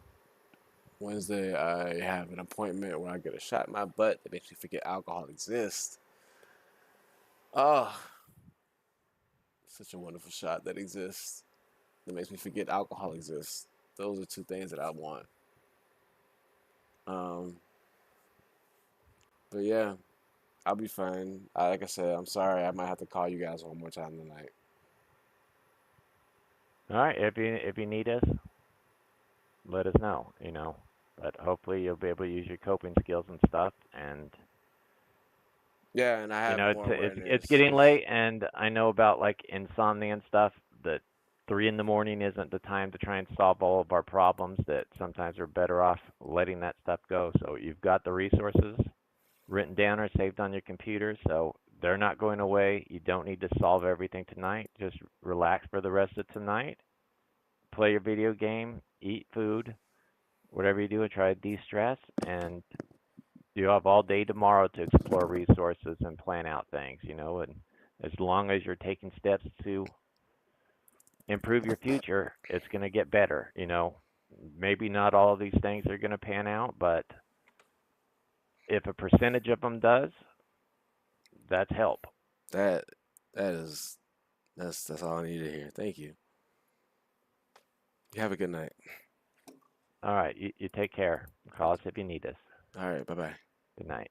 Speaker 1: Wednesday, I have an appointment where I get a shot in my butt that makes me forget alcohol exists. Oh, such a wonderful shot that exists. That makes me forget alcohol exists. Those are two things that I want. But yeah, I'll be fine. Like I said, I'm sorry. I might have to call you guys one more time tonight.
Speaker 13: All right, if you need us, let us know, But hopefully you'll be able to use your coping skills and stuff, and
Speaker 1: yeah, and I have more
Speaker 13: it's
Speaker 1: awareness.
Speaker 13: getting late, and I know about like insomnia and stuff. That 3 in the morning isn't the time to try and solve all of our problems. That sometimes we're better off letting that stuff go. So you've got the resources written down or saved on your computer, so they're not going away. You don't need to solve everything tonight. Just relax for the rest of tonight. Play your video game, eat food, whatever you do, and try to de-stress. And you have all day tomorrow to explore resources and plan out things, and as long as you're taking steps to improve your future, it's going to get better, Maybe not all of these things are going to pan out, but if a percentage of them does, that's help.
Speaker 1: That's all I need to hear. Thank you. You have a good night.
Speaker 13: All right, you take care. Call us if you need us.
Speaker 1: All right, bye-bye.
Speaker 13: Good night.